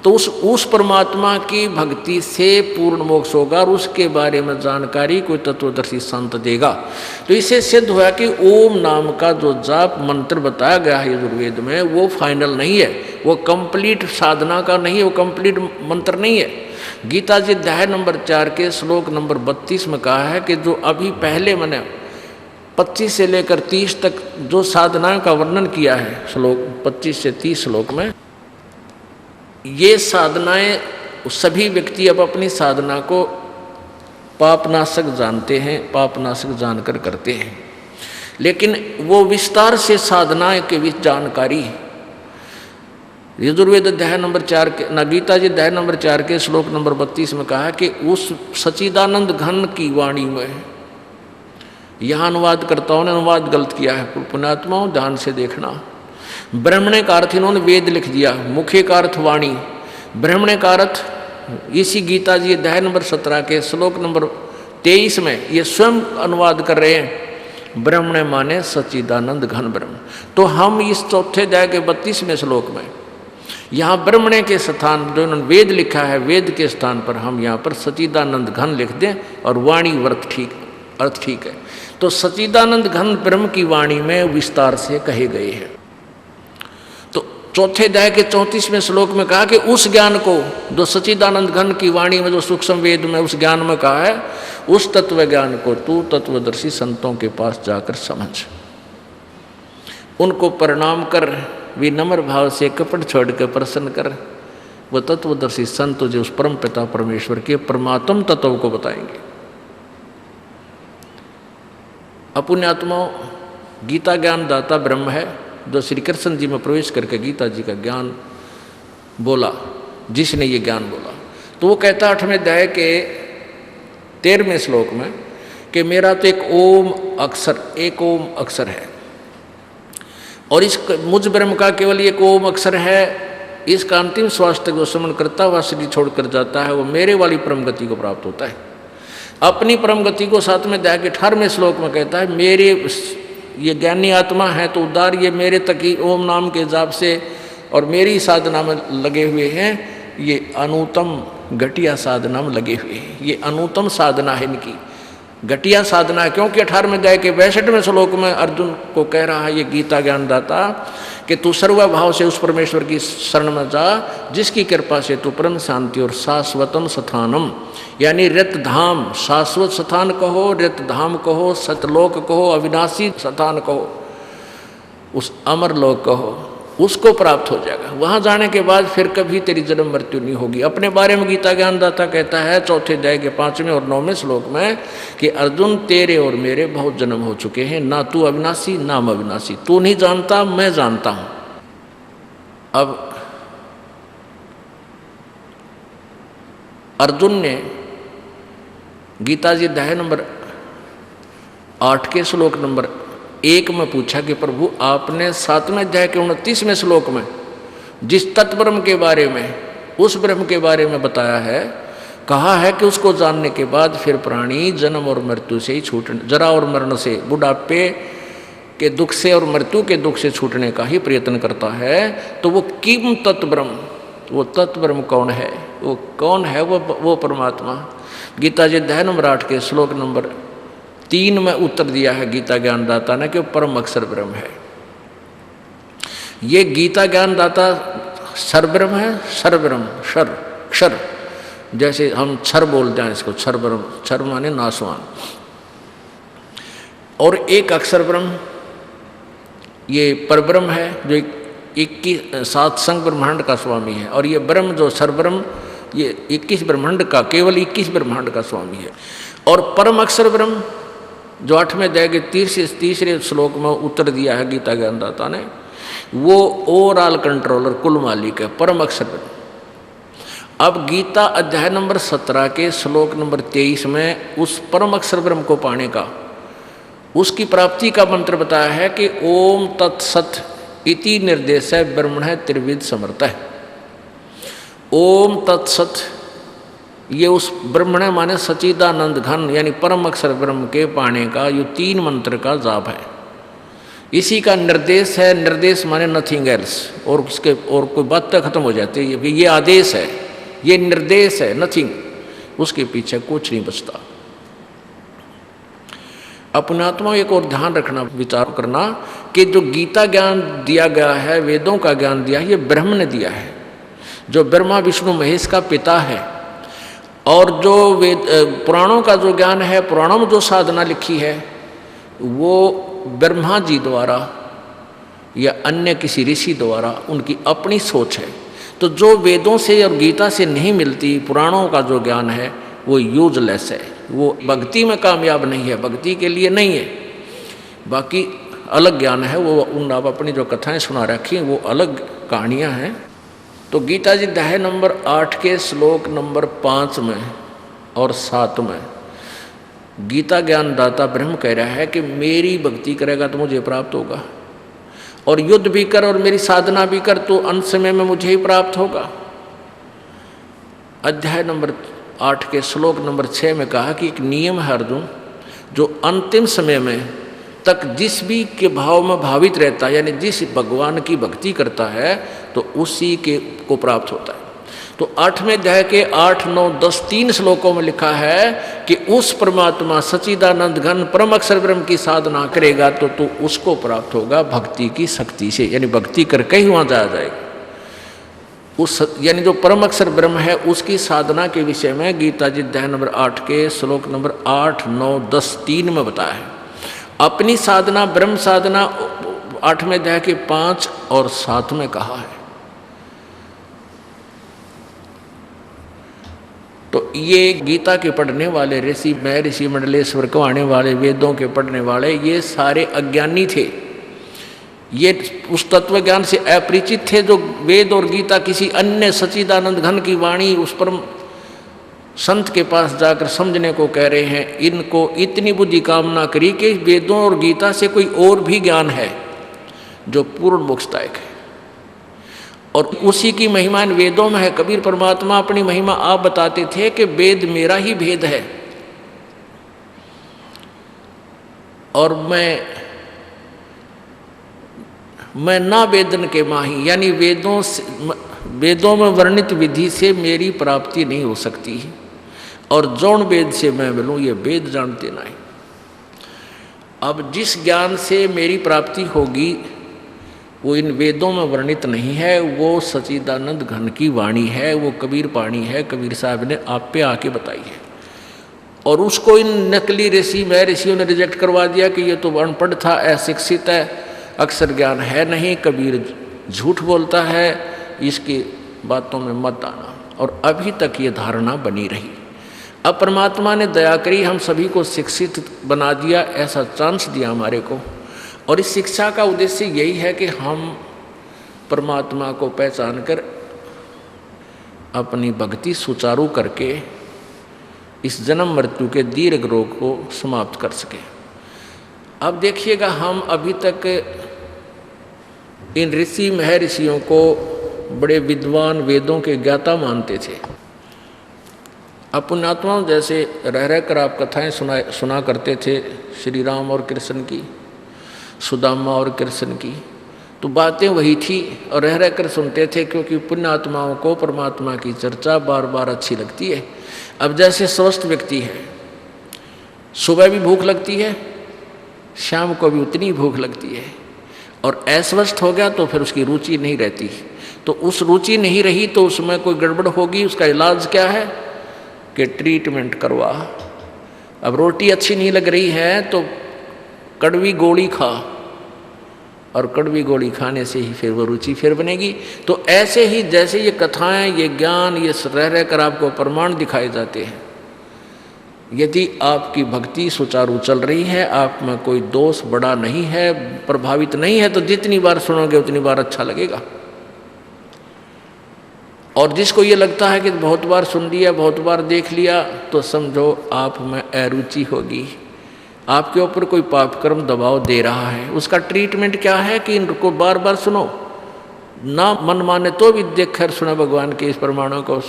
तो उस परमात्मा की भक्ति से पूर्ण मोक्ष होगा और उसके बारे में जानकारी कोई तत्वदर्शी संत देगा। तो इससे सिद्ध हुआ कि ओम नाम का जो जाप मंत्र बताया गया है यजुर्वेद में वो फाइनल नहीं है, वो कंप्लीट साधना का नहीं है, वो कंप्लीट मंत्र नहीं है। गीता जी अध्याय नंबर 4 के श्लोक नंबर 32 में कहा है कि जो अभी पहले मैंने 25 से लेकर 30 तक जो साधनाओं का वर्णन किया है, श्लोक 25 से 30 श्लोक में, ये साधनाएं सभी व्यक्ति अब अपनी साधना को पापनाशक जानते हैं, पापनाशक जानकर करते हैं। लेकिन वो विस्तार से साधनाएं के बीच जानकारी यजुर्वेद अध्याय नंबर 4 के गीता जी अध्याय नंबर 4 के श्लोक नंबर 32 में कहा कि उस सच्चिदानंद घन की वाणी में, यहाँ अनुवादकर्ताओं ने अनुवाद गलत किया है, पुण्यात्माओं ध्यान से देखना। ब्रह्मणे का अर्थ इन्होंने वेद लिख दिया, मुखे का अर्थ वाणी, ब्रह्मणे का अर्थ इसी गीता जी अध्याय नंबर 17 के श्लोक नंबर 23 में ये स्वयं अनुवाद कर रहे हैं, ब्रह्मणे माने सच्चिदानंद घन ब्रह्म। तो हम इस चौथे अध्याय के 32वें श्लोक में यहाँ ब्रह्मणे के स्थान जो इन्होंने वेद लिखा है, वेद के स्थान पर हम यहाँ पर सच्चिदानंद घन लिख दें और वाणी अर्थ ठीक है। तो सच्चिदानंद घन ब्रह्म की वाणी में विस्तार से कहे गए हैं। तो चौथे अध्याय के 34वें श्लोक में कहा कि उस ज्ञान को जो सच्चिदानंद घन की वाणी में जो सूक्ष्म वेद में उस ज्ञान में कहा है, उस तत्व ज्ञान को तू तत्वदर्शी संतों के पास जाकर समझ, उनको प्रणाम कर, विनम्र भाव से कपट छोड़ कर प्रसन्न कर। वो तत्वदर्शी संत तुझे उस परम पिता परमेश्वर के परमात्म तत्व को बताएंगे। अपुण्यात्माओं, गीता ज्ञान दाता ब्रह्म है जो श्री कृष्ण जी में प्रवेश करके गीता जी का ज्ञान बोला, जिसने ये ज्ञान बोला। तो वो कहता 8वें अध्याय के 13वें श्लोक में कि मेरा तो एक ओम अक्षर है और इस मुझ ब्रह्म का केवल एक ओम अक्षर है। इसका अंतिम श्वास तक जो स्मरण करता हुआ शरीर छोड़कर जाता है वो मेरे वाली परम गति को प्राप्त होता है। अपनी परम गति को 7वें अध्याय के 18वें श्लोक में कहता है मेरे ये ज्ञानी आत्मा है तो उद्धार ये मेरे तक ही ओम नाम के जाप से और मेरी साधना में लगे हुए हैं ये अनुत्तम घटिया साधना में लगे हुए हैं। ये अनुत्तम साधना है इनकी, घटिया साधना है। क्योंकि 18वें अध्याय के 62वें श्लोक में अर्जुन को कह रहा है ये गीता ज्ञानदाता कि तू सर्वभाव से उस परमेश्वर की शरण में जा जिसकी कृपा से तू परम शांति और शाश्वतम स्थानम, यानी रत धाम, शाश्वत स्थान कहो, रत धाम कहो, सतलोक कहो, अविनाशी स्थान कहो, उस अमर लोक कहो, उसको प्राप्त हो जाएगा। वहां जाने के बाद फिर कभी तेरी जन्म मृत्यु नहीं होगी। अपने बारे में गीता ज्ञानदाता कहता है 4थे अध्याय के 5वें और 9वें श्लोक में कि अर्जुन तेरे और मेरे बहुत जन्म हो चुके हैं, ना तू अविनाशी ना मैं अविनाशी, तू नहीं जानता मैं जानता हूं। अब अर्जुन ने गीता जी अध्याय नंबर 8 के श्लोक नंबर 1 में पूछा कि प्रभु आपने 7वें अध्याय के 29वें श्लोक में जिस तत्ब्रह्म के बारे में, उस ब्रह्म के बारे में बताया है, कहा है कि उसको जानने के बाद फिर प्राणी जन्म और मृत्यु से ही छूटने, जरा और मरण से, बुढ़ापे के दुख से और मृत्यु के दुख से छूटने का ही प्रयत्न करता है। तो वो किम तत्ब्रह्म, वो तत्ब्रह्म कौन है? वो कौन है? वो परमात्मा। गीता जी अध्याय नंबर 8 के श्लोक नंबर 3 में उत्तर दिया है गीता ज्ञानदाता ने कि परम अक्षर ब्रह्म है। ये गीता ज्ञानदाता सर्वब्रह्म है, सर्वब्रह्म, क्षर, जैसे हम क्षर बोलते हैं इसको, क्षर ब्रह्म, क्षर माने नासवान। और एक अक्षर ब्रह्म ये परब्रह्म है जो 7 संग ब्रह्मांड का स्वामी है। और ये ब्रह्म जो सर्वब्रह्म ये 21 ब्रह्मांड का, केवल 21 ब्रह्मांड का स्वामी है। और परम अक्षर ब्रह्म जो 8वें अध्याय के 3 श्लोक में उत्तर दिया है गीता ज्ञानदाता ने, वो ओवरऑल कंट्रोलर, कुल मालिक है, परम अक्षर ब्रह्म। अब गीता अध्याय नंबर 17 के श्लोक नंबर 23 में उस परम अक्षर ब्रह्म को पाने का, उसकी प्राप्ति का मंत्र बताया है कि ओम तत्सत इति निर्देश है ब्रह्मण त्रिविध समर्थ है। ओम तत्सत ये उस ब्रह्मण माने सच्चिदानंद घन यानी परम अक्षर ब्रह्म के पाने का ये 3 मंत्र का जाप है। इसी का निर्देश है, निर्देश माने नथिंग एल्स, और उसके और कोई बात तक खत्म हो जाती है। ये आदेश है, ये निर्देश है, नथिंग, उसके पीछे कुछ नहीं बचता। अपने आत्मा एक और ध्यान रखना, विचार करना कि जो गीता ज्ञान दिया गया है, वेदों का ज्ञान दिया है, ये ब्रह्म ने दिया है, जो ब्रह्मा विष्णु महेश का पिता है। और जो वेद पुराणों का जो ज्ञान है, पुराणों में जो साधना लिखी है, वो ब्रह्मा जी द्वारा या अन्य किसी ऋषि द्वारा उनकी अपनी सोच है। तो जो वेदों से और गीता से नहीं मिलती, पुराणों का जो ज्ञान है वो यूजलेस है, वो भक्ति में कामयाब नहीं है, भक्ति के लिए नहीं है। बाकी अलग ज्ञान है, वो उन आप अपनी जो कथाएं सुना रखी हैं वो अलग कहानियां हैं। तो गीता जी अध्याय नंबर 8 के श्लोक नंबर 5 में और 7 में गीता ज्ञानदाता ब्रह्म कह रहा है कि मेरी भक्ति करेगा तो मुझे प्राप्त होगा, और युद्ध भी कर और मेरी साधना भी कर तो अंत समय में मुझे ही प्राप्त होगा। अध्याय नंबर 8 के श्लोक नंबर 6 में कहा कि एक नियम है अर्जुन, जो अंतिम समय में तक जिस भी के भाव में भावित रहता है, यानी जिस भगवान की भक्ति करता है तो उसी के को प्राप्त होता है। तो 8वें अध्याय के 8, 9, 10 3 श्लोकों में लिखा है कि उस परमात्मा सच्चिदानंद घन परम अक्षर ब्रह्म की साधना करेगा तो उसको प्राप्त होगा भक्ति की शक्ति से, यानी भक्ति करके ही वहाँ जाया जाएगा। उस यानी जो परम अक्षर ब्रह्म है उसकी साधना के विषय में गीता जी अध्याय नंबर 8 के श्लोक नंबर 8, 9, 10, 3 में बताया है। अपनी साधना ब्रह्म साधना 8वें अध्याय के 5 और 7 में कहा है। तो ये गीता के पढ़ने वाले ऋषि, मैं ऋषि मंडलेश्वर कहवाने वाले, वेदों के पढ़ने वाले, ये सारे अज्ञानी थे। ये उस तत्व ज्ञान से अपरिचित थे जो वेद और गीता किसी अन्य सच्चिदानंद घन की वाणी उस परम संत के पास जाकर समझने को कह रहे हैं। इनको इतनी बुद्धि कामना करी कि वेदों और गीता से कोई और भी ज्ञान है जो पूर्ण मोक्षदायक है, और उसी की महिमा इन वेदों में है। कबीर परमात्मा अपनी महिमा आप बताते थे कि वेद मेरा ही भेद है और मैं ना वेदन के माही, यानी वेदों से वेदों में वर्णित विधि से मेरी प्राप्ति नहीं हो सकती, और जौन वेद से मैं मिलूँ ये वेद जानते नहीं। अब जिस ज्ञान से मेरी प्राप्ति होगी वो इन वेदों में वर्णित नहीं है, वो सच्चिदानंद घन की वाणी है, वो कबीर पाणी है, कबीर साहब ने आप पे आके बताई है। और उसको इन नकली ऋषि में ऋषियों ने रिजेक्ट करवा दिया कि ये तो अनपढ़ था, अशिक्षित है, अक्षर ज्ञान है नहीं, कबीर झूठ बोलता है, इसकी बातों में मत आना। और अभी तक ये धारणा बनी रही। अब परमात्मा ने दया करी, हम सभी को शिक्षित बना दिया, ऐसा चांस दिया हमारे को। और इस शिक्षा का उद्देश्य यही है कि हम परमात्मा को पहचान कर अपनी भक्ति सुचारू करके इस जन्म मृत्यु के दीर्घ रोग को समाप्त कर सके। अब देखिएगा, हम अभी तक इन ऋषि महर्षियों को बड़े विद्वान वेदों के ज्ञाता मानते थे। अब पुण्यात्माओं जैसे रह रहकर आप कथाएं सुना करते थे श्री राम और कृष्ण की, सुदामा और कृष्ण की, तो बातें वही थी और रह रहकर सुनते थे, क्योंकि पुण्यात्माओं को परमात्मा की चर्चा बार बार अच्छी लगती है। अब जैसे स्वस्थ व्यक्ति है, सुबह भी भूख लगती है, शाम को भी उतनी भूख लगती है, और अस्वस्थ हो गया तो फिर उसकी रुचि नहीं रहती। तो उस रुचि नहीं रही तो उसमें कोई गड़बड़ होगी। उसका इलाज क्या है कि ट्रीटमेंट करवा। अब रोटी अच्छी नहीं लग रही है तो कड़वी गोली खा, और कड़वी गोली खाने से ही फिर वो रुचि फिर बनेगी। तो ऐसे ही जैसे ये कथाएं, ये ज्ञान, ये रह रहकर आपको प्रमाण दिखाए जाते हैं, यदि आपकी भक्ति सुचारू चल रही है, आप में कोई दोष बड़ा नहीं है, प्रभावित नहीं है, तो जितनी बार सुनोगे उतनी बार अच्छा लगेगा। और जिसको ये लगता है कि बहुत बार सुन लिया, बहुत बार देख लिया, तो समझो आप में अरुचि होगी, आपके ऊपर कोई पाप कर्म दबाव दे रहा है। उसका ट्रीटमेंट क्या है कि इनको बार बार सुनो, ना मन माने तो भी देख कर सुना भगवान के इस प्रमाणों को,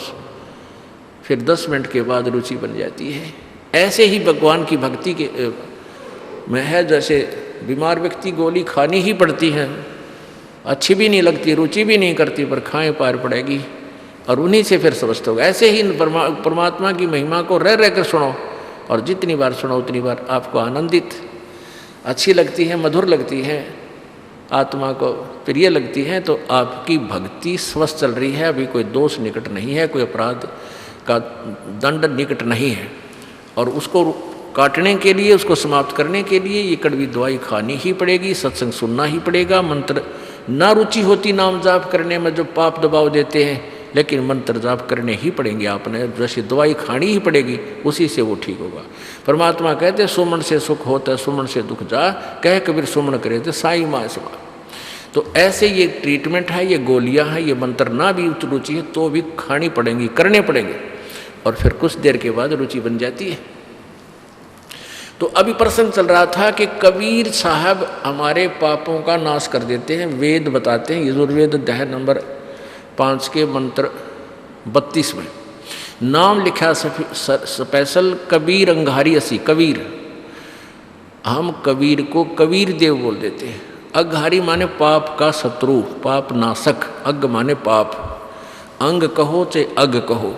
फिर 10 मिनट के बाद रुचि बन जाती है। ऐसे ही भगवान की भक्ति के में है, जैसे बीमार व्यक्ति गोली खानी ही पड़ती है, अच्छी भी नहीं लगती, रुचि भी नहीं करती, पर खाएं पार पड़ेगी, और उन्हीं से फिर स्वस्थ होगा। ऐसे ही परमात्मा की महिमा को रह रहकर सुनो, और जितनी बार सुनो उतनी बार आपको आनंदित अच्छी लगती है, मधुर लगती है, आत्मा को प्रिय लगती है, तो आपकी भक्ति स्वस्थ चल रही है। अभी कोई दोष निकट नहीं है, कोई अपराध का दंड निकट नहीं है। और उसको काटने के लिए, उसको समाप्त करने के लिए ये कड़वी दवाई खानी ही पड़ेगी, सत्संग सुनना ही पड़ेगा। मंत्र ना रुचि होती नाम जाप करने में, जो पाप दबाव देते हैं, लेकिन मंत्र जाप करने ही पड़ेंगे। आपने जैसे दवाई खानी ही पड़ेगी, उसी से वो ठीक होगा। परमात्मा कहते सुमन से सुख होता है, सुमन से दुख जा, कह कबीर सुमन करे थे साई माँ समा। तो ऐसे ये ट्रीटमेंट है, ये गोलियां हैं, ये मंत्र ना भी रुचि है तो भी खानी पड़ेंगी, करने पड़ेंगे, और फिर कुछ देर के बाद रुचि बन जाती है। तो अभी प्रसंग चल रहा था कि कबीर साहब हमारे पापों का नाश कर देते हैं। वेद बताते हैं, यजुर्वेद अध्याय नंबर 5 के मंत्र 32 में नाम लिखा स्पेशल कबीर अंगारी असी। कबीर, हम कबीर को कबीर देव बोल देते हैं। अघारी माने पाप का शत्रु, पाप नाशक। अग माने पाप, अंग कहो चाहे अग कहो,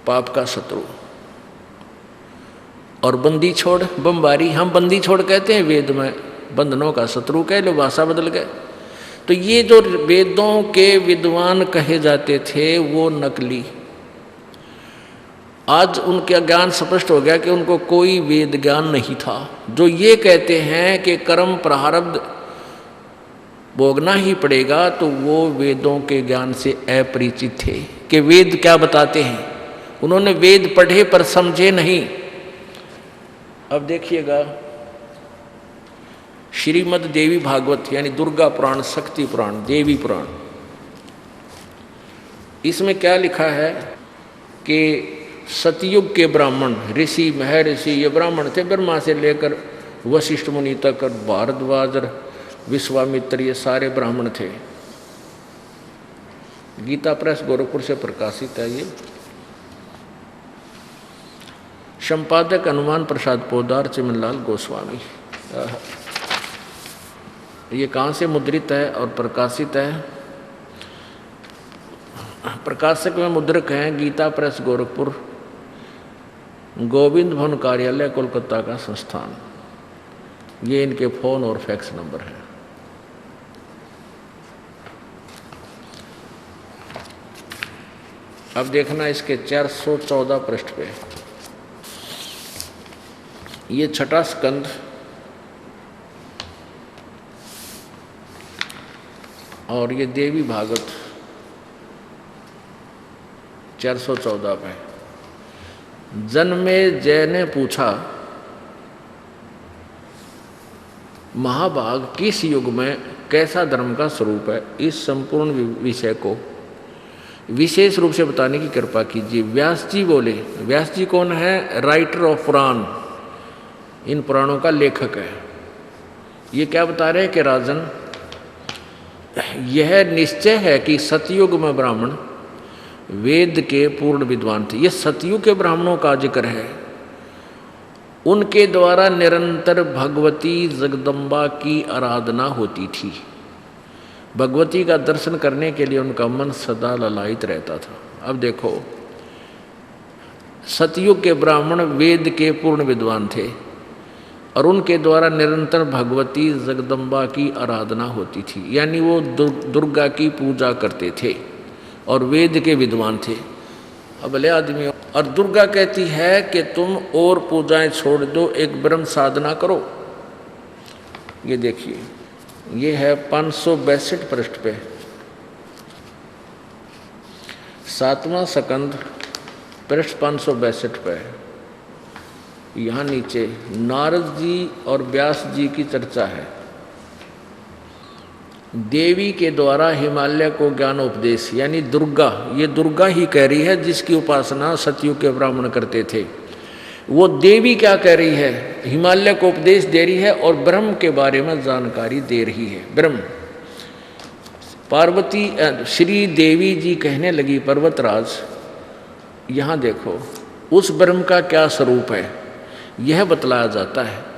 पाप का शत्रु। और बंदी छोड़, बमबारी, हम बंदी छोड़ कहते हैं, वेद में बंधनों का शत्रु कह लो, भाषा बदल गए। तो ये जो वेदों के विद्वान कहे जाते थे वो नकली, आज उनका ज्ञान स्पष्ट हो गया कि उनको कोई वेद ज्ञान नहीं था। जो ये कहते हैं कि कर्म प्रारब्ध भोगना ही पड़ेगा, तो वो वेदों के ज्ञान से अपरिचित थे कि वेद क्या बताते हैं। उन्होंने वेद पढ़े पर समझे नहीं। अब देखिएगा, श्रीमद् देवी भागवत यानी दुर्गा पुराण, शक्ति पुराण, देवी पुराण, इसमें क्या लिखा है कि सतयुग के ब्राह्मण, ऋषि महर्षि, ये ब्राह्मण थे, ब्रह्मा से लेकर वशिष्ठ मुनि तक, भारद्वाज, विश्वामित्र, ये सारे ब्राह्मण थे। गीता प्रेस गोरखपुर से प्रकाशित है ये। संपादक हनुमान प्रसाद पोदार, चिमनलाल गोस्वामी। ये कहाँ से मुद्रित है और प्रकाशित है? प्रकाशक में मुद्रक हैं गीता प्रेस गोरखपुर, गोविंद भवन कार्यालय कोलकाता का संस्थान। ये इनके फ़ोन और फैक्स नंबर है। अब देखना इसके 414 पृष्ठ पे, ये छठा स्कंद और ये देवी भागवत 414 पे। जन्मेजय ने पूछा, महाभाग किस युग में कैसा धर्म का स्वरूप है? इस संपूर्ण विषय को विशेष रूप से बताने की कृपा कीजिए। व्यास जी बोले। व्यास जी कौन है? राइटर ऑफ पुराण, इन पुराणों का लेखक है। ये क्या बता रहे हैं कि राजन, यह निश्चय है कि सतयुग में ब्राह्मण वेद के पूर्ण विद्वान थे। ये सतयुग के ब्राह्मणों का जिक्र है। उनके द्वारा निरंतर भगवती जगदम्बा की आराधना होती थी। भगवती का दर्शन करने के लिए उनका मन सदा ललायित रहता था। अब देखो, सतयुग के ब्राह्मण वेद के पूर्ण विद्वान थे और उनके द्वारा निरंतर भगवती जगदम्बा की आराधना होती थी, यानी वो दुर्गा की पूजा करते थे और वेद के विद्वान थे। अब भले आदमी, और दुर्गा कहती है कि तुम और पूजाएं छोड़ दो, एक ब्रह्म साधना करो। ये देखिए, ये है 562 पृष्ठ पे, 7वां स्कंद पृष्ठ 562 पे। यहाँ नीचे नारद जी और व्यास जी की चर्चा है। देवी के द्वारा हिमालय को ज्ञान उपदेश, यानी दुर्गा, ये दुर्गा ही कह रही है जिसकी उपासना सतयुग के ब्राह्मण करते थे। वो देवी क्या कह रही है? हिमालय को उपदेश दे रही है और ब्रह्म के बारे में जानकारी दे रही है। ब्रह्म, पार्वती श्री देवी जी कहने लगी, पर्वतराज यहाँ देखो, उस ब्रह्म का क्या स्वरूप है यह बतलाया जाता है।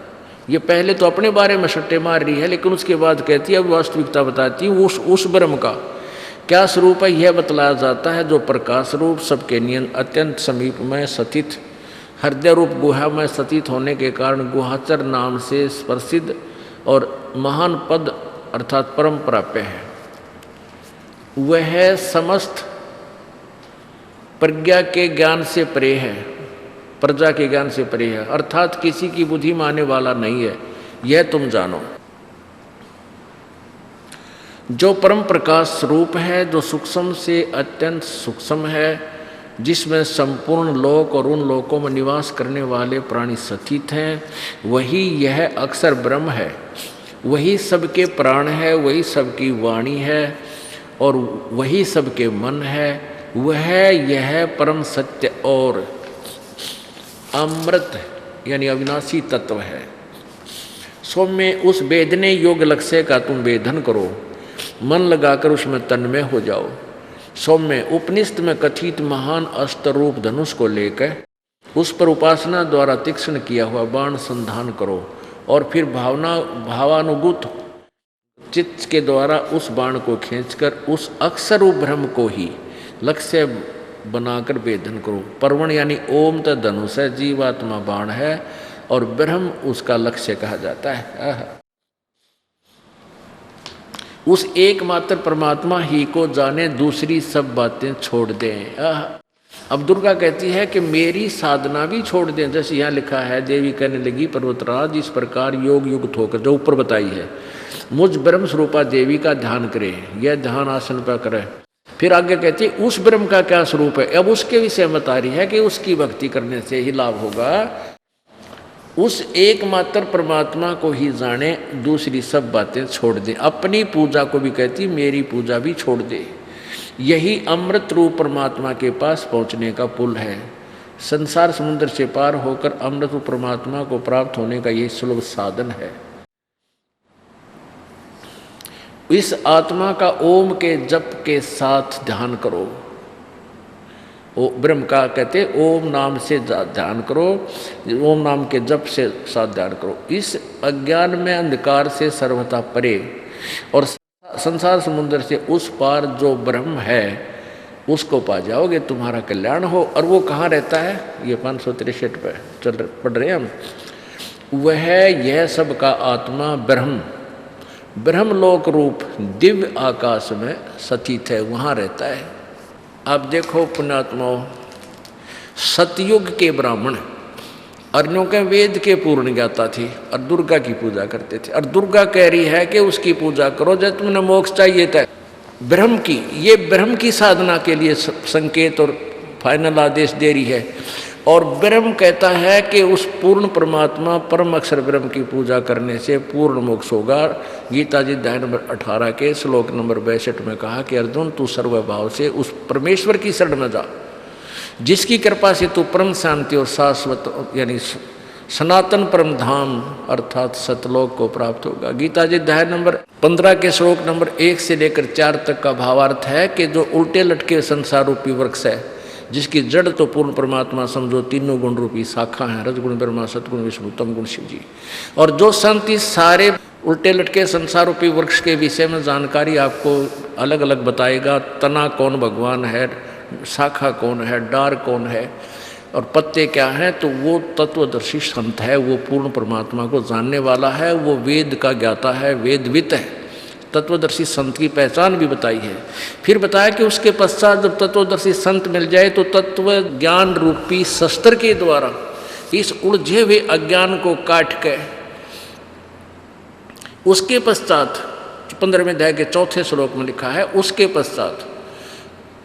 ये पहले तो अपने बारे में सट्टे मार रही है, लेकिन उसके बाद कहती है, अब वास्तविकता बताती है, उस ब्रह्म का क्या स्वरूप है यह बतलाया जाता है, जो प्रकाश रूप, सबके नियन, अत्यंत समीप में स्थित, हृदय रूप गुहा में स्थित होने के कारण गुहाचर नाम से प्रसिद्ध और महान पद अर्थात परम प्राप्य है। वह समस्त प्रज्ञा के ज्ञान से परे है, प्रजा के ज्ञान से परे है, अर्थात किसी की बुद्धि मानने वाला नहीं है, यह तुम जानो। जो परम प्रकाश रूप है, जो सूक्ष्म से अत्यंत सूक्ष्म है, जिसमें संपूर्ण लोक और उन लोकों में निवास करने वाले प्राणी स्थित हैं, वही यह अक्षर ब्रह्म है। वही सबके प्राण है, वही सबकी वाणी है और वही सबके मन है। वह यह परम सत्य और अमृत यानी अविनाशी तत्व है। सौम्य उस वेदने योग्य लक्ष्य का तुम वेदन करो, मन लगाकर उसमें तन्मय हो जाओ। सौम्य उपनिषद में कथित महान अस्त्र रूप धनुष को लेकर उस पर उपासना द्वारा तीक्ष्ण किया हुआ बाण संधान करो और फिर भावानुगत चित्त के द्वारा उस बाण को खींचकर उस अक्षर रूप ब्रह्म को ही लक्ष्य बनाकर वेदन करो। पर्वण यानी ओम तो धनुष है, जीवात्मा बाण है और ब्रह्म उसका लक्ष्य कहा जाता है। उस एकमात्र परमात्मा ही को जाने, दूसरी सब बातें छोड़ दें। अब दुर्गा कहती है कि मेरी साधना भी छोड़ दें। जैसे यहाँ लिखा है, देवी कहने लगी, पर्वतराज इस प्रकार योग युक्त होकर, जो ऊपर बताई है, मुझ ब्रह्म स्वरूपा देवी का ध्यान करे, यह ध्यान आसन पर करे। फिर आगे कहती है उस ब्रह्म का क्या स्वरूप है। अब उसके विषय में बता रही है कि उसकी भक्ति करने से ही लाभ होगा। उस एकमात्र परमात्मा को ही जाने, दूसरी सब बातें छोड़ दे। अपनी पूजा को भी कहती मेरी पूजा भी छोड़ दे। यही अमृत रूप परमात्मा के पास पहुंचने का पुल है। संसार समुद्र से पार होकर अमृत रूप परमात्मा को प्राप्त होने का यही सुलभ साधन है। इस आत्मा का ओम के जप के साथ ध्यान करो। ओ ब्रह्म का कहते ओम नाम से ध्यान करो, ओम नाम के जप से साथ ध्यान करो। इस अज्ञान में अंधकार से सर्वथा परे और संसार समुद्र से उस पार जो ब्रह्म है उसको पा जाओगे, तुम्हारा कल्याण हो। और वो कहाँ रहता है, ये 563 पे पढ़ रहे हैं हम। वह यह सब का आत्मा ब्रह्मलोक रूप दिव्य आकाश में स्थित है, वहाँ रहता है। अब देखो पुण्यात्माओं, सतयुग के ब्राह्मण अर्यों के वेद के पूर्ण ज्ञाता थे और दुर्गा की पूजा करते थे, और दुर्गा कह रही है कि उसकी पूजा करो जब तुमने मोक्ष चाहिए था। ब्रह्म की, ये ब्रह्म की साधना के लिए संकेत और फाइनल आदेश दे रही है। और ब्रह्म कहता है कि उस पूर्ण परमात्मा परम अक्षर ब्रह्म की पूजा करने से पूर्ण मोक्ष होगा। गीता जी अध्याय नंबर 18 के श्लोक नंबर 62 में कहा कि अर्जुन तू सर्वभाव से उस परमेश्वर की शरण में जा, जिसकी कृपा से तू परम शांति और शाश्वत यानी सनातन परम धाम अर्थात सतलोक को प्राप्त होगा। गीता जी अध्याय नंबर 15 के श्लोक नंबर 1 से लेकर 4 तक का भावार्थ है कि जो उल्टे लटके संसार रूपी वृक्ष है, जिसकी जड़ तो पूर्ण परमात्मा समझो तीनों गुण रूपी शाखा है, रजगुण ब्रह्मा सतगुण विष्णु तम गुण शिव जी। और जो शांति सारे उल्टे लटके संसार रूपी वृक्ष के विषय में जानकारी आपको अलग अलग बताएगा। तना कौन भगवान है, शाखा कौन है, डार कौन है और पत्ते क्या हैं, तो वो तत्वदर्शी संत है, वो पूर्ण परमात्मा को जानने वाला है, वो वेद का ज्ञाता है, वेदवित है। तत्वदर्शी संत की पहचान भी बताई है। फिर बताया कि उसके पश्चात जब तत्वदर्शी संत मिल जाए तो तत्व ज्ञान रूपी शस्त्र के द्वारा इस उलझे हुए अज्ञान को काट के उसके पश्चात 15वें अध्याय के 4 श्लोक में लिखा है, उसके पश्चात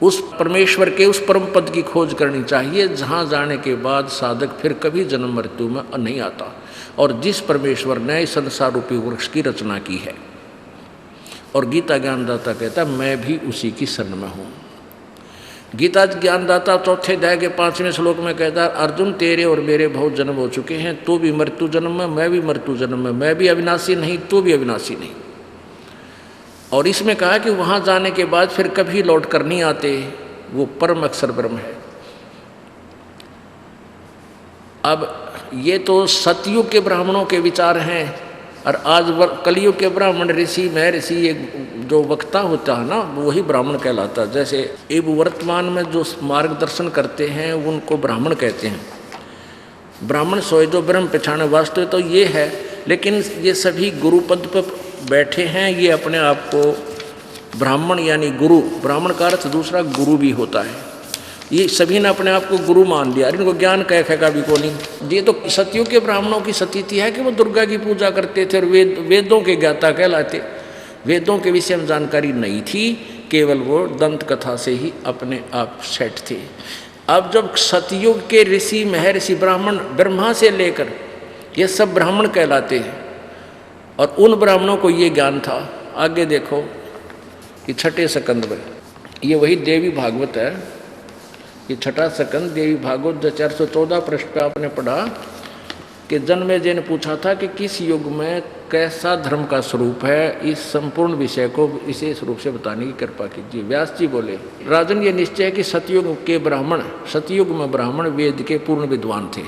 उस परमेश्वर के उस परम पद की खोज करनी चाहिए, जहाँ जाने के बाद साधक फिर कभी जन्म मृत्यु में नहीं आता, और जिस परमेश्वर ने संसार रूपी वृक्ष की रचना की है। और गीता ज्ञानदाता कहता है मैं भी उसी की शरण में हूँ। गीता ज्ञानदाता 4 अध्याय के 5वें श्लोक में कहता है अर्जुन तेरे और मेरे बहुत जन्म हो चुके हैं, तू भी मृत्यु जन्म में, मैं भी मृत्यु जन्म में, मैं भी अविनाशी नहीं, तू भी अविनाशी नहीं। और इसमें कहा कि वहाँ जाने के बाद फिर कभी लौट कर नहीं आते, वो परम अक्षर ब्रह्म है। अब ये तो सतयुग के ब्राह्मणों के विचार हैं, और आज कलयुग के ब्राह्मण ऋषि महर्षि ये जो वक्ता होता है ना, वही ब्राह्मण कहलाता है। जैसे अब वर्तमान में जो मार्गदर्शन करते हैं उनको ब्राह्मण कहते हैं। ब्राह्मण सोए जो ब्रह्म पहचाने, वास्तव तो ये है, लेकिन ये सभी गुरु पद पर बैठे हैं, ये अपने आप को ब्राह्मण यानी गुरु, ब्राह्मण का अर्थ दूसरा गुरु भी होता है। ये सभी ने अपने आप को गुरु मान लिया, इनको ज्ञान कह का भी को नहीं। ये तो सतयुग के ब्राह्मणों की स्थिति है कि वो दुर्गा की पूजा करते थे और वेदों के ज्ञाता कहलाते। वेदों के विषय में जानकारी नहीं थी, केवल वो दंत कथा से ही अपने आप सेट थे। अब जब सतयुग के ऋषि महर्षि ब्राह्मण ब्रह्मा से लेकर ये सब ब्राह्मण कहलाते हैं, और उन ब्राह्मणों को ये ज्ञान था। आगे देखो कि 6ठे स्कंद में, ये वही देवी भागवत है, ये 6ठा स्कंद देवी भागवत जो 414 पृष्ठ पे आपने पढ़ा कि जन्मेजय ने पूछा था कि किस युग में कैसा धर्म का स्वरूप है, इस संपूर्ण विषय को विशेष रूप से बताने की कृपा कीजिए। व्यास जी बोले राजन ये निश्चय है कि सतयुग के ब्राह्मण, सतयुग में ब्राह्मण वेद के पूर्ण विद्वान थे,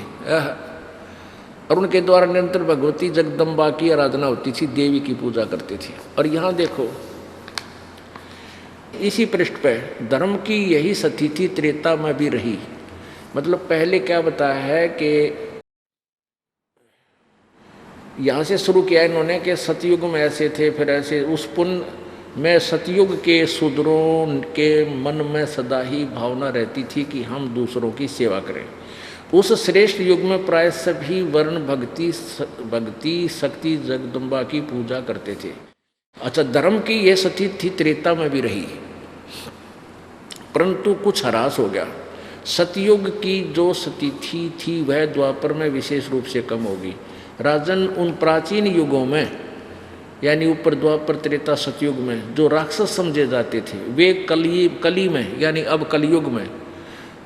और उनके द्वारा निरंतर भगवती जगदम्बा की आराधना होती थी, देवी की पूजा करती थी। और यहाँ देखो इसी पृष्ठ पे धर्म की यही स्थिति त्रेता में भी रही। मतलब पहले क्या बताया है कि यहाँ से शुरू किया इन्होंने कि सतयुग में ऐसे थे, फिर ऐसे, उस पुण्य में सतयुग के शूद्रों के मन में सदा ही भावना रहती थी कि हम दूसरों की सेवा करें। उस श्रेष्ठ युग में प्राय सभी वर्ण भक्ति शक्ति जगदम्बा की पूजा करते थे। अच्छा, धर्म की यह स्थिति थी, त्रेता में भी रही, परंतु कुछ ह्रास हो गया। सतयुग की जो स्थिति थी वह द्वापर में विशेष रूप से कम होगी। राजन उन प्राचीन युगों में यानी ऊपर द्वापर त्रेता सतयुग में जो राक्षस समझे जाते थे, वे कली में यानी अब कलयुग में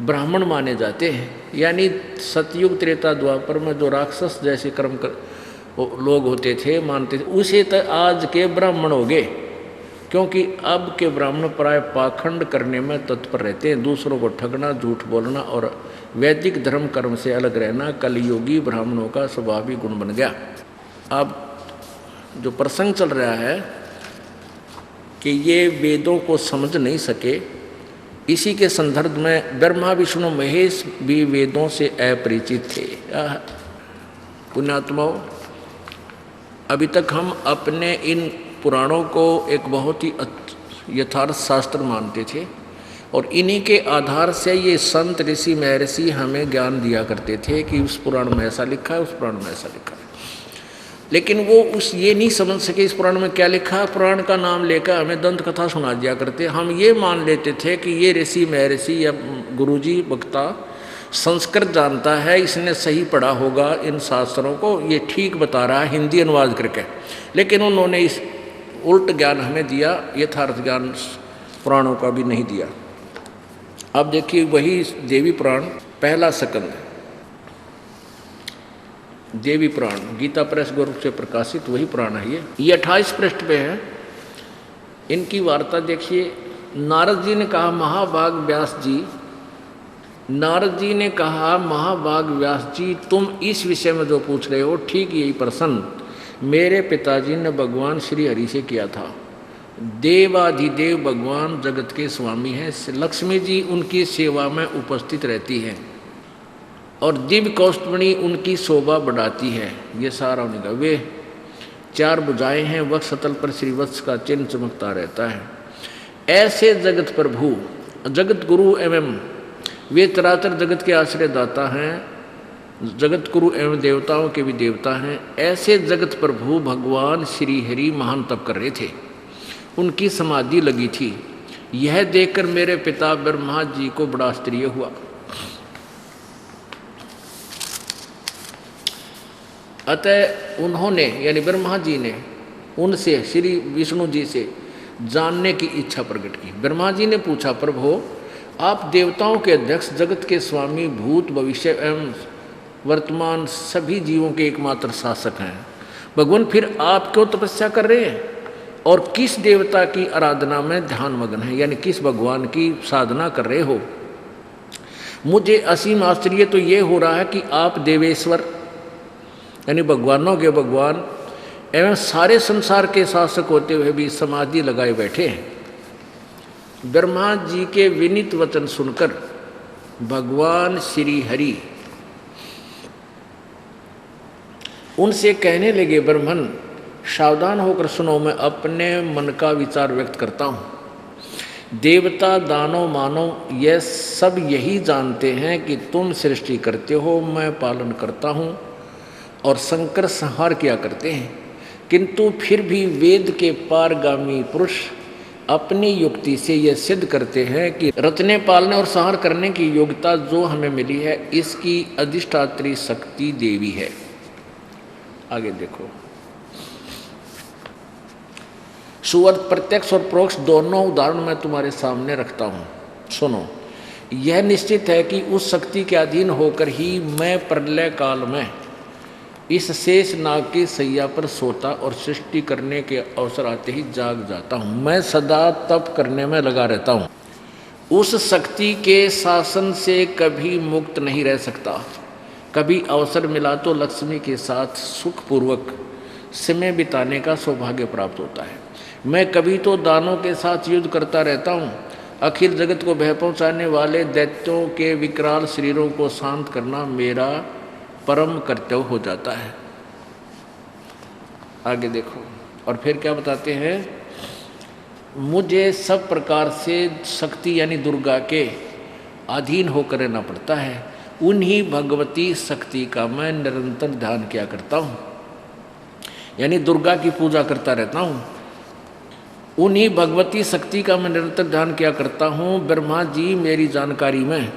ब्राह्मण माने जाते हैं। यानी सतयुग त्रेता द्वापर में जो राक्षस जैसे कर्म लोग होते थे, मानते थे, उसे तो आज के ब्राह्मण हो गए, क्योंकि अब के ब्राह्मण प्राय पाखंड करने में तत्पर रहते हैं, दूसरों को ठगना, झूठ बोलना और वैदिक धर्म कर्म से अलग रहना कलियुगी ब्राह्मणों का स्वाभाविक गुण बन गया। अब जो प्रसंग चल रहा है कि ये वेदों को समझ नहीं सके। इसी के संदर्भ में ब्रह्मा विष्णु महेश भी वेदों से अपरिचित थे। पुण्यात्माओं, अभी तक हम अपने इन पुराणों को एक बहुत ही यथार्थ शास्त्र मानते थे और इन्हीं के आधार से ये संत ऋषि महर्षि हमें ज्ञान दिया करते थे कि उस पुराण में ऐसा लिखा है, उस पुराण में ऐसा लिखा है। लेकिन वो ये नहीं समझ सके इस पुराण में क्या लिखा है। पुराण का नाम लेकर हमें दंत कथा सुना दिया करते। हम ये मान लेते थे कि ये ऋषि महर्षि या गुरुजी वक्ता संस्कृत जानता है, इसने सही पढ़ा होगा इन शास्त्रों को, ये ठीक बता रहा है हिंदी अनुवाद करके। लेकिन उन्होंने इस उल्ट ज्ञान हमें दिया, यथार्थ ज्ञान पुराणों का भी नहीं दिया। अब देखिए वही देवी पुराण पहला स्कंद, देवी पुराण गीता प्रेस ग्रुप से प्रकाशित वही पुराण है। ये 28 पृष्ठ पे है। इनकी वार्ता देखिए। नारद जी ने कहा, महाभाग व्यास जी, नारद जी ने कहा, महाभाग व्यास जी, तुम इस विषय में जो पूछ रहे हो ठीक यही प्रश्न मेरे पिताजी ने भगवान श्री हरि से किया था। देवाधिदेव भगवान जगत के स्वामी हैं। लक्ष्मी जी उनकी सेवा में उपस्थित रहती हैं और दिव्य कौस्तुभमणि उनकी शोभा बढ़ाती है। ये सारा उनका, वे 4 भुजाएं हैं, वक्ष सतल पर श्रीवत्स का चिन्ह चमकता रहता है। ऐसे जगत प्रभु, जगत गुरु एवं वे चराचर जगत के आश्रय दाता हैं, जगत गुरु एवं देवताओं के भी देवता हैं। ऐसे जगत प्रभु भगवान श्री हरि महान तप कर रहे थे, उनकी समाधि लगी थी। यह देखकर मेरे पिता ब्रह्मा जी को बड़ा आश्चर्य हुआ। अतः उन्होंने यानी ब्रह्मा जी ने उनसे श्री विष्णु जी से जानने की इच्छा प्रकट की। ब्रह्मा जी ने पूछा, प्रभु आप देवताओं के अध्यक्ष, जगत के स्वामी, भूत भविष्य एवं वर्तमान सभी जीवों के एकमात्र शासक हैं। भगवान फिर आप क्यों तपस्या कर रहे हैं और किस देवता की आराधना में ध्यान मग्न है, यानी किस भगवान की साधना कर रहे हो। मुझे असीम आश्चर्य तो ये हो रहा है कि आप देवेश्वर यानी भगवानों के भगवान एवं सारे संसार के शासक होते हुए भी समाधि लगाए बैठे हैं। ब्रह्मा जी के विनीत वचन सुनकर भगवान श्री हरि उनसे कहने लगे, ब्रह्मन सावधान होकर सुनो, मैं अपने मन का विचार व्यक्त करता हूँ। देवता दानव मानव यह सब यही जानते हैं कि तुम सृष्टि करते हो, मैं पालन करता हूँ और संकर संहार किया करते हैं। किंतु फिर भी वेद के पारगामी पुरुष अपनी युक्ति से यह सिद्ध करते हैं कि रचने पालने और संहार करने की योग्यता जो हमें मिली है, इसकी अधिष्ठात्री शक्ति देवी है। आगे देखो, सुअर्थ प्रत्यक्ष और परोक्ष दोनों उदाहरण मैं तुम्हारे सामने रखता हूँ, सुनो। यह निश्चित है कि उस शक्ति के अधीन होकर ही मैं प्रलय काल में इस शेष नाग की सैया पर सोता और सृष्टि करने के अवसर आते ही जाग जाता हूँ। मैं सदा तप करने में लगा रहता हूँ। उस शक्ति के शासन से कभी मुक्त नहीं रह सकता। कभी अवसर मिला तो लक्ष्मी के साथ सुखपूर्वक समय बिताने का सौभाग्य प्राप्त होता है। मैं कभी तो दानों के साथ युद्ध करता रहता हूँ। अखिल जगत को भय पहुँचाने वाले दैत्यों के विकराल शरीरों को शांत करना मेरा परम कर्तव्य हो जाता है। आगे देखो, और फिर क्या बताते हैं, मुझे सब प्रकार से शक्ति यानी दुर्गा के अधीन होकर रहना पड़ता है। उन्हीं भगवती शक्ति का मैं निरंतर ध्यान किया करता हूँ, यानी दुर्गा की पूजा करता रहता हूँ। उन्हीं भगवती शक्ति का मैं निरंतर ध्यान किया करता हूँ। ब्रह्मा जी मेरी जानकारी में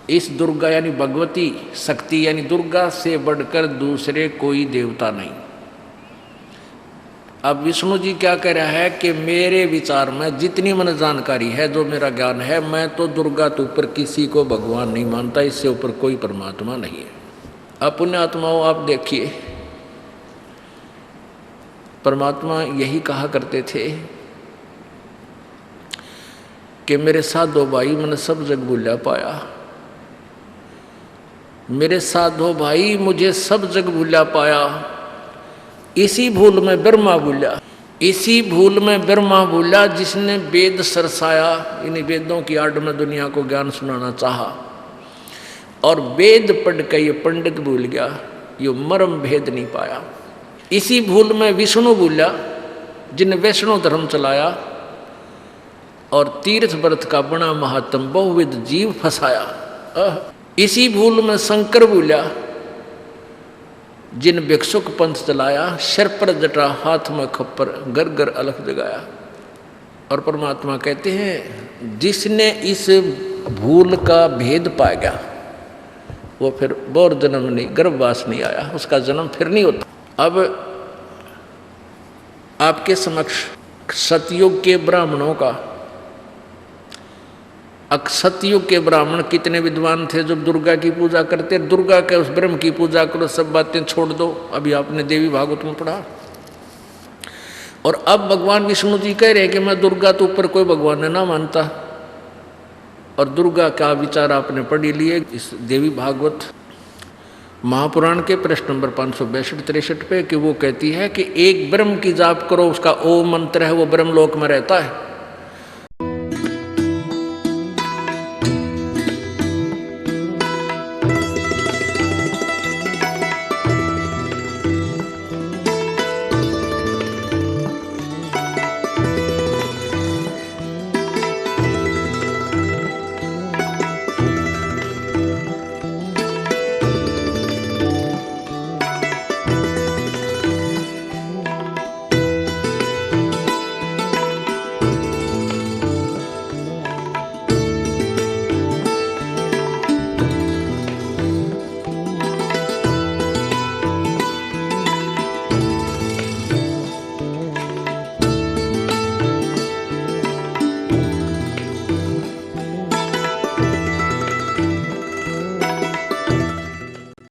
इस दुर्गा यानी भगवती शक्ति यानी दुर्गा से बढ़कर दूसरे कोई देवता नहीं। अब विष्णु जी क्या कह रहा है कि मेरे विचार में जितनी मन जानकारी है, जो मेरा ज्ञान है, मैं तो दुर्गा के ऊपर किसी को भगवान नहीं मानता, इससे ऊपर कोई परमात्मा नहीं है। अब पुण्य आत्माओं, आप देखिए, परमात्मा यही कहा करते थे कि मेरे साथ दो भाई मैंने सब जग भूला पाया। मेरे साधो भाई मुझे सब जग भूला पाया, इसी भूल में ब्रह्मा भूला। इसी भूल में ब्रह्मा बोला जिसने वेद सरसाया, इन वेदों की आड़ में दुनिया को ज्ञान सुनाना चाहा, और वेद पढ़ के ये पंडित भूल गया, ये मर्म भेद नहीं पाया। इसी भूल में विष्णु बोला जिन वैष्णव धर्म चलाया, और तीर्थ व्रत का बना महात्म बहुविध जीव फंसाया। इसी भूल में शंकर बोला जिन भिक्षुक पंथ चलाया, सिर पर जटा हाथ में खप्पर घर घर अलख जगाया। और परमात्मा कहते हैं जिसने इस भूल का भेद पा गया वो फिर और जन्म नहीं, गर्भवास नहीं आया, उसका जन्म फिर नहीं होता। अब आपके समक्ष सतयुग के ब्राह्मणों का, सतयुग के ब्राह्मण कितने विद्वान थे जो दुर्गा की पूजा करते, दुर्गा के उस ब्रह्म की पूजा करो, सब बातें छोड़ दो। अभी आपने देवी भागवत में पढ़ा। और अब भगवान विष्णु जी कह रहे हैं कि मैं दुर्गा तो ऊपर कोई भगवान ने ना मानता, और दुर्गा का विचार आपने पढ़ लिए इस देवी भागवत महापुराण के प्रश्न नंबर 562-63 पे, कि वो कहती है कि एक ब्रह्म की जाप करो, उसका ओम मंत्र है, वो ब्रह्मलोक में रहता है।